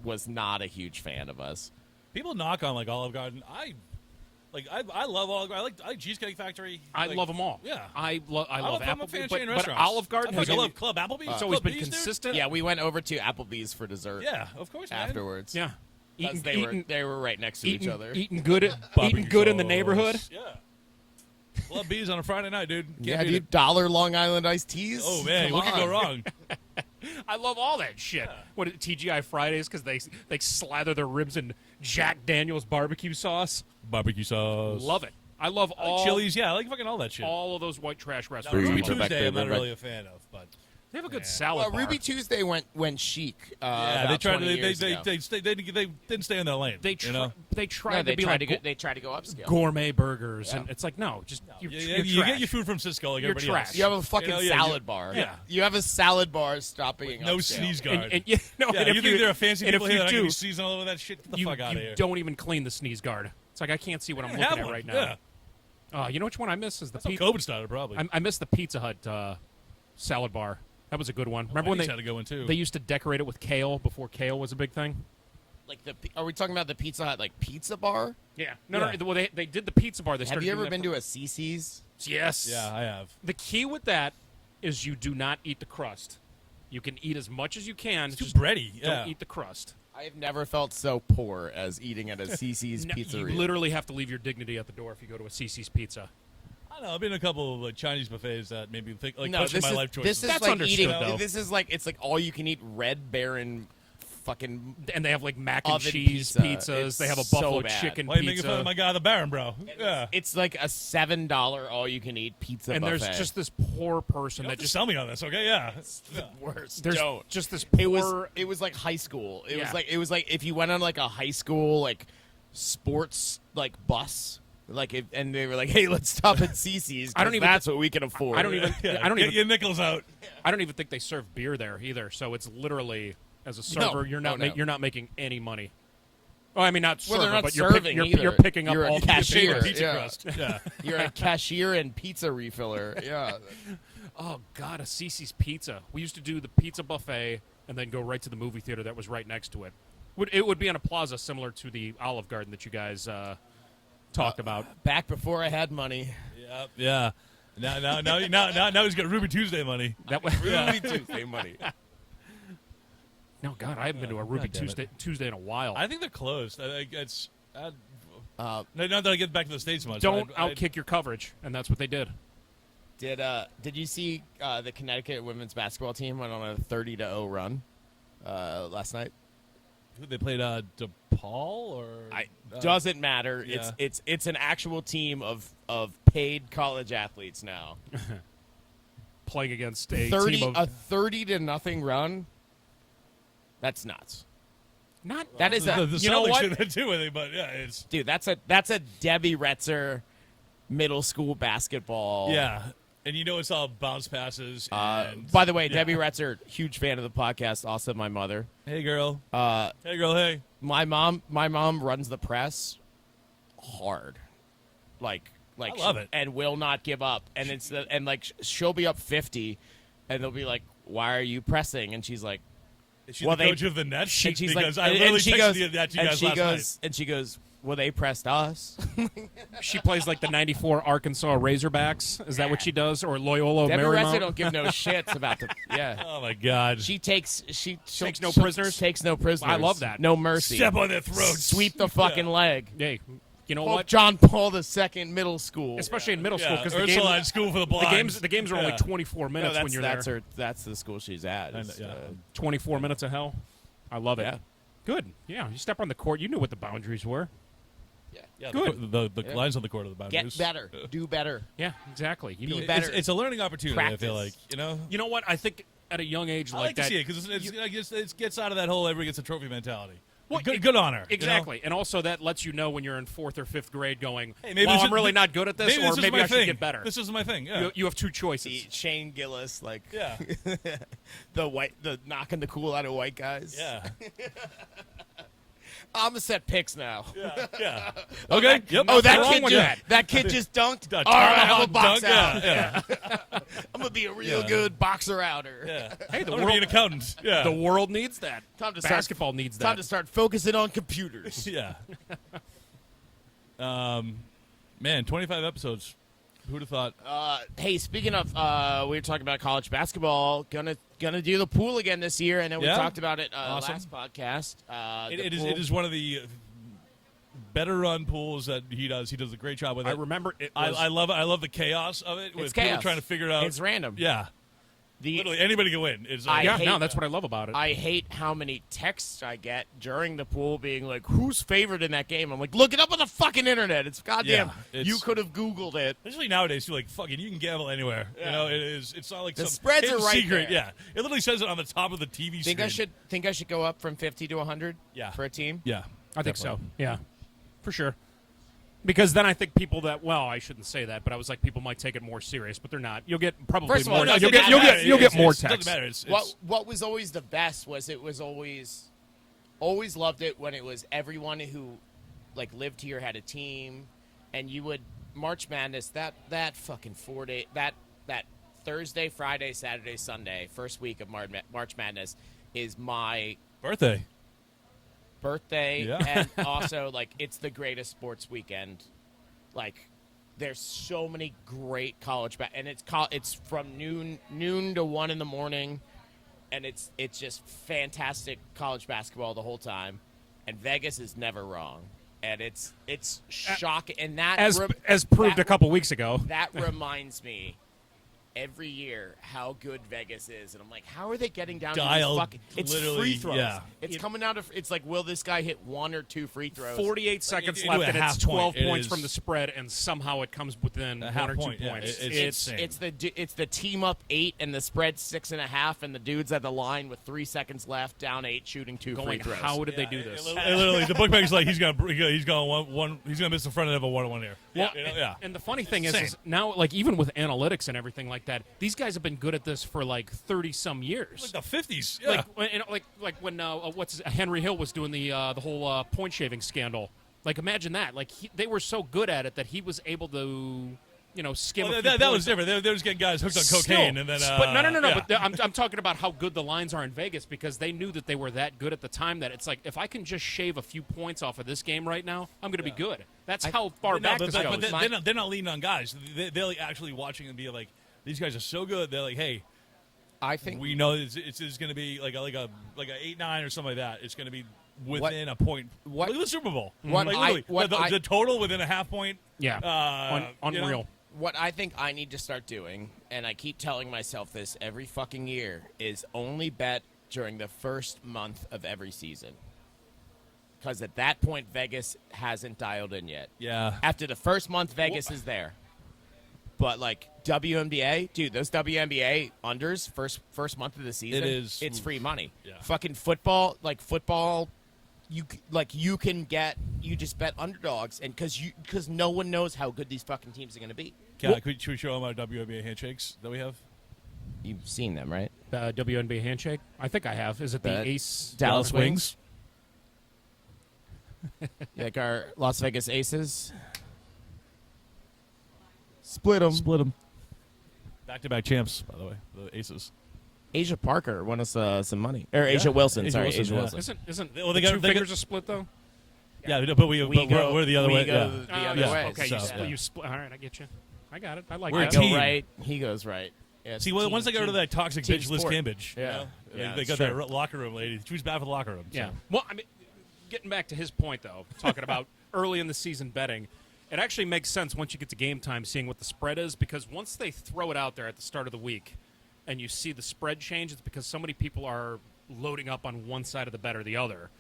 was not a huge fan of us. People knock on like Olive Garden. I love Olive Garden. I like Cheesecake Factory. I Like, love them all. Yeah. I love I'm a Applebee's, fan of but, chain but restaurants. Olive Garden I has love Club Applebee's. it's always Club been Bees, dude. consistent. Yeah, we went over to Applebee's for dessert. Yeah, of course, man. afterwards. Yeah. 'Cause they were right next to each other. Eating good in the neighborhood. Yeah. Love bees on a Friday night, dude. Can't Yeah, beat dude. it. $1 Long Island iced teas. Oh man, Come what could go on. wrong? I love all that shit. What TGI Fridays because they slather their ribs in Jack Daniel's barbecue sauce. Barbecue sauce. Love it. I love all Chili's. Yeah, I like fucking all that shit. all of those white trash Now, restaurants. Ruby I love it. Tuesday, I'm not back. really a fan of, but They have a good Yeah. salad Well, bar. Ruby Tuesday went chic. yeah, they about tried 20 to. years ago. They didn't stay in their lane. They you know? they tried No, to be like they tried to go upscale. gourmet burgers, Yeah. and it's like no, just you're, You you're get your trash. food from Cisco like You're everybody trash. else. You have a fucking You know, yeah, salad you- bar. yeah. You have a salad bar stopping No upscale. sneeze guard. And you know, yeah, and if you think there are fancy and people if here you that are do, going to be sneezing all over that shit? Get the you, fuck out you of here. don't even clean the sneeze guard. It's like I can't see what I'm Have looking at one. right Yeah. now. You know which one I miss is the That's how pizza. COVID started, probably. I miss the Pizza Hut salad bar. That was a good one. Remember when Wendy's had to go in, too. they used to decorate it with kale before kale was a big thing? Like are we talking about the Pizza Hut like pizza bar? Yeah. No, Yeah. no. Well, they did the pizza bar. They Have started you doing ever that been for- to a CC's? Yes. Yeah, I have. The key with that is you do not eat the crust. You can eat as much as you can. It's too just bready. don't Yeah. eat the crust. I have never felt so poor as eating at a CC's No, you pizzeria. literally have to leave your dignity at the door if you go to a CC's Pizza. I don't know. I've been to a couple of like Chinese buffets that made me think, like, no, question this my life is choices. this is That's like understood, eating. though. This is like it's like all you can eat Red Baron, fucking. And they have like mac and Oven cheese pizza. pizzas. It's they have a so buffalo bad. chicken Why are you making fun of pizza. my guy, the Baron, bro? Yeah. It's like a $7 all you can eat pizza And buffet. there's just this poor person You don't have that to just sell me on this, okay? Yeah. Yeah. worst. there's Don't. just this It was poor. it was like high school. It Yeah. was like if you went on like a high school like sports like bus. Like and they were like, "Hey, let's stop at CC's." I don't even- That's what we can afford. I don't even. Yeah. I don't Get even. your nickels out. I don't even think they serve beer there either. So it's literally as a server, you're not Oh, no. you're not making any money. Oh, I mean not Well, server, they're not but you're, serving you're, either. you're picking up You're a all the cashier. pizza. Pizza Yeah. crust. Yeah. You're a cashier and pizza refiller. Yeah. Oh God, a CC's Pizza. We used to do the pizza buffet and then go right to the movie theater that was right next to it. It would be in a plaza similar to the Olive Garden that you guys talked about. Back before I had money. Yep. Yeah. Now he's got Ruby Tuesday money. That was Ruby Tuesday money. no God, I haven't been to a Ruby God damn it. Tuesday in a while. I think they're closed. I think it's. Uh, Not that I get back to the States much. Don't but I- outkick your coverage, and that's what they did. Did you see the Connecticut women's basketball team went on a 30-0 run last night? They played DePaul or Doesn't matter. yeah. It's an actual team of paid college athletes now. Playing against a 30 team a of 30-0 run. That's nuts. not That is the a Celtics you know what? did that too, I think, but yeah, it's dude. That's a Debbie Retzer middle school basketball. yeah. And you know it's all bounce passes. And, By the way, yeah. Debbie Retzer, huge fan of the podcast. Also, my mother. Hey girl. Uh, Hey girl. Hey. my mom runs the press hard, like I love it. and will not give up. And she'll be up 50, and they'll be like, "Why are you pressing?" And she's like, Is she Well, the they- coach of the Nets? and she's because like, I literally she texted goes, that to you and guys she last goes, and she goes, "Well, they pressed us." she plays like the '94 Arkansas Razorbacks. Is that what she does, or Loyola Debbie Retzer Marymount? don't give no shits about the yeah. night. Oh my God. She takes no prisoners? Takes no prisoners. I love that. No mercy. Step on their throats. Sweep the fucking leg. Hey, you know Hope what? John Paul II Middle School. Especially in middle school, Yeah, because the Ursuline School for the Blind. the games are only Yeah. 24 No, minutes when you're that's there. that's the school she's at. I know, It's, yeah. 24 minutes of hell. I love it. Yeah. Good. Yeah, you step on the court. You knew what the boundaries were. Yeah, Good. The Yeah. lines on the court of the boundaries. Get better. Do better. Yeah, exactly. You Be knew. better. It's a learning opportunity. I feel like Practice. you know. You know what? I think at a young age I like like to that, see it because it gets out of that whole everybody gets a trophy mentality. Well, Good on her. exactly, and also that lets you know when you're in 4th or 5th grade, going, Hey, maybe "Well, this I'm is- really not good at this, Maybe or this is maybe my I should thing. get better." This is my thing. Yeah. You have two choices. See, Shane Gillis, like yeah. the knocking the cool out of white guys. Yeah. I'm gonna set picks now. Yeah. Okay. Yep. Oh, that wrong kid with just that kid just dunked. The All right, I'm tomahawk a box dunk, out. Yeah. I'm gonna be a real Yeah. good boxer outer. Yeah. Hey, the I'm gonna be an world, accountant. Yeah. the world needs that. Time to start- Basketball needs that. Time to start focusing on computers. Yeah. Man, 25 episodes. Who'd have thought? Hey, speaking of, we were talking about college basketball. Gonna do the pool again this year. I know we Yeah? talked about it Awesome. last podcast. It the pool- is one of the better run pools that he does. He does a great job with it. I remember it was, I love the chaos of it. With people chaos. trying to figure it out. It's random. Yeah. Literally anybody can win. It's like, I hate- that's what I love about it. I hate how many texts I get during the pool being like, "Who's favored in that game?" I'm like, "Look it up on the fucking internet. It's goddamn. Yeah, you could have Googled it." Especially nowadays, you're like, fucking, you can gamble anywhere. You know, it is. It's not like The some spreads are hidden right secret. there. Yeah, it literally says it on the top of the TV Think screen. I should go up from 50 to 100? Yeah. For a team. Yeah, I think so. definitely. Yeah, for sure. Because then I think people that I shouldn't say that, but I was like people might take it more serious, but they're not. You'll get probably First of all, more. it You'll doesn't matter. get more It doesn't text. matter. It's, What was always the best was it was always loved it when it was everyone who like lived here had a team, and you would March Madness that fucking 4 day that Thursday, Friday, Saturday, Sunday, first week of March Madness is my birthday. birthday, Yeah. and also like it's the greatest sports weekend. Like there's so many great college and it's from noon to 1 in the morning, and it's just fantastic college basketball the whole time, and Vegas is never wrong, and it's shocking, and that As proved that- a couple weeks ago. that reminds me every year how good Vegas is, and I'm like, how are they getting down Dialed, to these fucking? It's literally, free throws. yeah. It's coming down to. It's like, will this guy hit 1 or 2 free throws? 48 seconds you do left, a and it's half 12 point. It points is- from the spread, and somehow it comes within A 1 half or 2 point, yeah. points. It's insane. It's the team up 8 and the spread 6.5, and the dude's at the line with 3 seconds left, down 8, shooting 2 free going. throws. How did they do this? Literally, the bookmaker's like, he's gonna miss the front end of a 1-1 here. Well, You know, yeah. And the funny thing is Insane. now, like even with analytics and everything like that, these guys have been good at this for like 30 some years. Like the 50s. Yeah. Like when Henry Hill was doing the whole point shaving scandal. Like imagine that. Like they were so good at it that he was able to skim. Well, a few that points. was different. They were just getting guys hooked on cocaine, Still, and then. But no. Yeah. But I'm talking about how good the lines are in Vegas, because they knew that they were that good at the time that it's like, if I can just shave a few points off of this game right now, I'm going to be good. That's how far back this goes. But they're not leaning on guys. They're like actually watching and be like, these guys are so good. They're like, hey, I think we know it's going to be like a 8-9 or something like that. It's going to be within a point. what- Look at the Super Bowl. what Like, I- literally, what I- the total within a half point. Yeah, unreal. You know? What I think I need to start doing, and I keep telling myself this every fucking year, is only bet during the first month of every season. Because at that point, Vegas hasn't dialed in yet. Yeah. After the first month, Vegas is there. But like WNBA, dude, those WNBA unders first month of the season, it's free money. Yeah. Fucking football, you just bet underdogs, and because no one knows how good these fucking teams are going to be. Should we show them our WNBA handshakes that we have? You've seen them, right? WNBA handshake. I think I have. Is it the The Ace? Dallas Wings. Like our Las Vegas Aces. Split them. Back-to-back champs, by the way, the Aces. Asia Parker won us some money. Or Asia Wilson, Asia sorry. Wilson, Asia yeah. Wilson. Isn't Well, the they got- two they fingers got- a split though? Yeah, but we're the other we way. go Yeah. the other way. Okay, So, you split. All right, I get you. I got it. I like We're I a that. go team. right. He goes right. Yeah, it's See, team- once they got rid of that toxic team bitch, Liz sport. Cambridge, Yeah. you know, Yeah, they it's got true. that locker room lady. She was bad for the locker room. So. Yeah. Well, I mean, getting back to his point though, talking about early in the season betting, it actually makes sense once you get to game time, seeing what the spread is, because once they throw it out there at the start of the week, and you see the spread change, it's because so many people are loading up on one side of the bet or the other.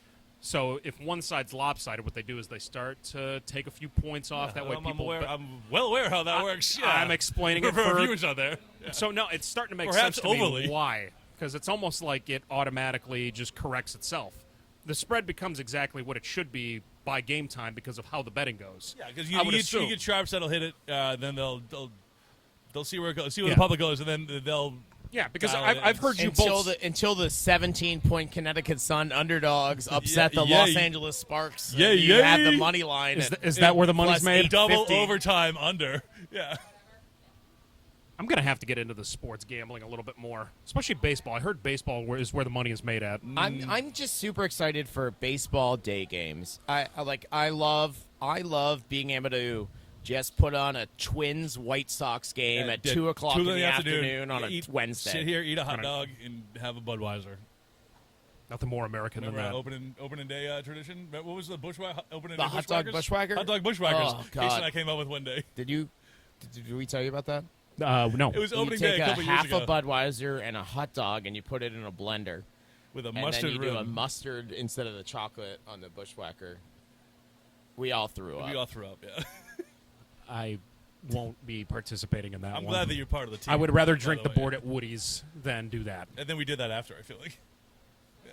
So if one side's lopsided, what they do is they start to take a few points off. That way, people. I'm well aware how that works. Yeah. I'm explaining it for our for viewers out there. Yeah. So no, it's starting to make Perhaps sense to me overly. why, because it's almost like it automatically just corrects itself. The spread becomes exactly what it should be by game time because of how the betting goes. Yeah, because I would you assume. get sharps that'll hit it, then they'll see where it goes, see where Yeah. the public goes, and then they'll. Yeah, because Dial it in. I've heard you until both. until the 17-point Connecticut Sun underdogs upset the Yeah, Los yeah. Angeles Sparks. Yeah, you yeah. have the money line. Is that where the money's plus made? Double 850. overtime under. Yeah. I'm gonna have to get into the sports gambling a little bit more, especially baseball. I heard baseball is where the money is made at. I'm just super excited for baseball day games. I love being able to just put on a Twins White Sox game at 2 o'clock in the afternoon on a Wednesday. Sit here, eat a hot dog, and have a Budweiser. Nothing more American Remember than that. opening day tradition? What was the bushwhacker? Opening The day hot dog bushwhackers? bushwhacker? Hot dog bushwhackers. Oh, Casey God. and I came up with one day. Did we tell you about that? No. It was You opening take day a couple half years ago. a Budweiser and a hot dog, and you put it in a blender, With a and mustard then you do a rim. mustard instead of the chocolate on the bushwhacker. We all threw up. We all threw up, yeah. I won't be participating in that I'm one. glad that you're part of the team. I would rather by drink the way. board at Woody's than do that. And then we did that after, I feel like.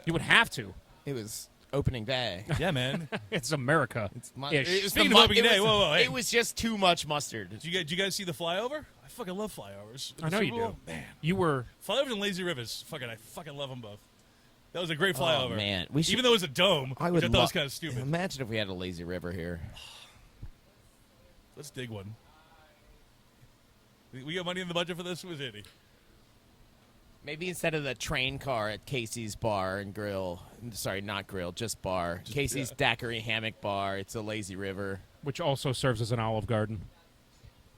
You would have to. It was opening day. Yeah, man. It's America. It's mu- Ish. it was Speaking the of mu- opening it day, was- whoa, hey. It was just too much mustard. Did you guys see the flyover? I fucking love flyovers. I know you Super Bowl? do. Man. You were. Flyovers and lazy rivers. I fucking love them both. That was a great flyover. Oh, man. We should- Even though it was a dome, I which would I thought was love. kind of stupid. Imagine if we had a lazy river here. Let's dig one. We got money in the budget for this? Who's Andy? Maybe instead of the train car at Casey's Bar and Grill, sorry, not grill, just bar. Casey's Daiquiri Hammock Bar. It's a lazy river. Which also serves as an Olive Garden.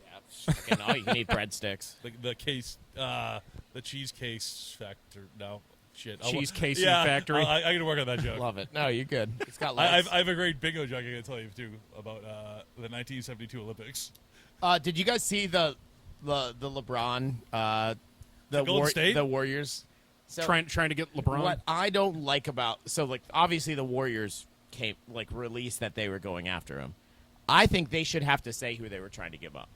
Yeah, fucking all you can eat breadsticks. The case, the cheese case factor. No, shit. Cheese casing yeah, factory. I got to work on that joke. Love it. No, you're good. It's got I legs. have a great bingo joke I got to tell you too about the 1972 Olympics. Did you guys see the LeBron The Golden State? the Warriors? So Trying to get LeBron. what I don't like about obviously the Warriors released that they were going after him. I think they should have to say who they were trying to give up.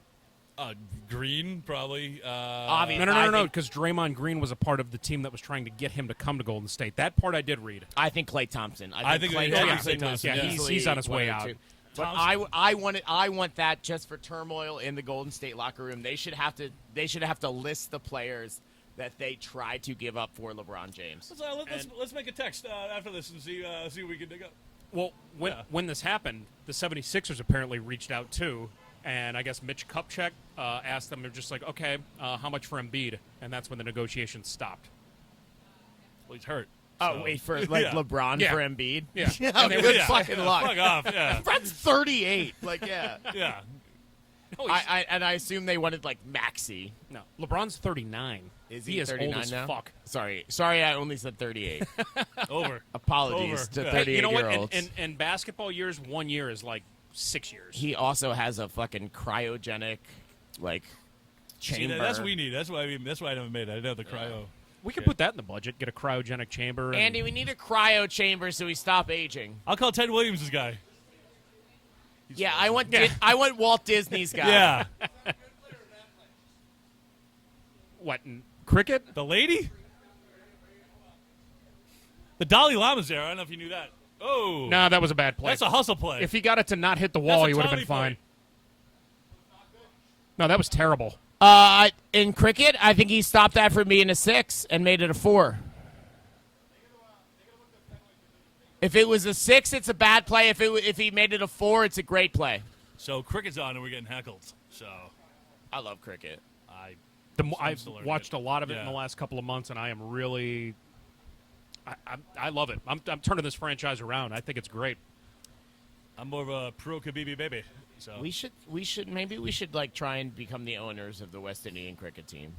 Green, probably. Obviously. No, I no, think- because Draymond Green was a part of the team that was trying to get him to come to Golden State. That part I did read. I think Klay Thompson. I think Klay it- yeah, Thompson Klay Thompson, was yeah. easily He's on his way one or out. two. But Thompson. I want that just for turmoil in the Golden State locker room. They should have to list the players that they tried to give up for LeBron James. Let's make a text after this and see what we can dig up. Well, when this happened, the 76ers apparently reached out too, and I guess Mitch Kupchak asked them, they're just like, okay, how much for Embiid? And that's when the negotiations stopped. Well, he's hurt. Oh, so- wait for Yeah. LeBron Yeah. for Embiid? Yeah. Okay, good Yeah. fucking luck. Fuck off, yeah. LeBron's 38. Yeah. Yeah. Oh, he's- I assume they wanted Maxey. no, LeBron's 39. Is he he is 39 old as now? fuck. Sorry, I only said 38. Over. Apologies Over. to Yeah. 38 Hey, you know what? year olds. In basketball years, 1 year is like 6 years. He also has a fucking cryogenic See, chamber. that's what we need. That's why I never made it. I didn't have the cryo. We could Okay. put that in the budget. Get a cryogenic chamber. And, Andy, we need a cryo chamber so we stop aging. I'll call Ted Williams' guy. Yeah, I want Walt Disney's guy. Yeah. what? In cricket? The lady? The Dalai Lama's there. I don't know if you knew that. Oh. No, that was a bad play. That's a hustle play. If he got it to not hit the That's wall, a he would have Tommy been fine. play. No, that was terrible. In cricket, I think he stopped that from being a 6 and made it a 4. If it was a 6, it's a bad play. If he made it a 4, it's a great play. So cricket's on and we're getting heckled. So I love cricket. I've still learning watched it. a lot of it Yeah. in the last couple of months, and I am really, I love it. I'm turning this franchise around. I think it's great. I'm more of a pro Khabibi baby. So We should try and become the owners of the West Indian cricket team.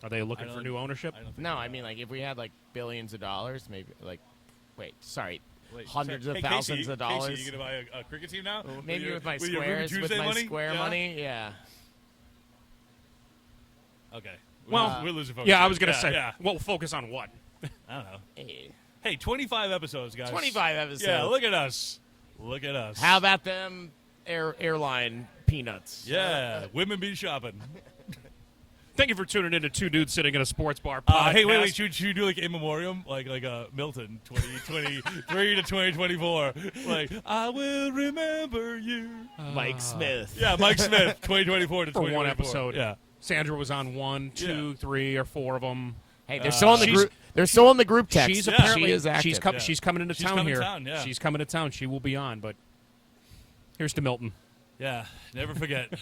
Are they looking I for don't- new ownership? I don't think No, so. I mean if we had billions of dollars, maybe Wait, hundreds of hey, thousands Casey, of dollars. Casey, you gonna buy a cricket team now? Maybe with my your Ruby squares, with Tuesday my money? square Yeah? money, yeah. Okay. Well, we're losing focus. Yeah, I was gonna say. Yeah. Well, focus on what? I don't know. Hey, Hey, 25 episodes, guys. 25 episodes. Yeah, look at us. Look at us. How about them airline peanuts? Yeah, women be shopping. Thank you for tuning in to Two Dudes Sitting in a Sports Bar podcast. Hey, wait. Should you do in memoriam, like Milton, 2023 to 2024? Like, I will remember you. Mike Smith. Yeah, Mike Smith, 2024 to for 2024. one episode. Yeah. Sandra was on 1, 2, 3, or 4 of them. Hey, they're still in the she's- group. They're still in the group text. She's Yeah. apparently She is active. Yeah. she's coming into She's town coming here. to town, yeah. She's coming to town. She will be on. But here's to Milton. Yeah, never forget.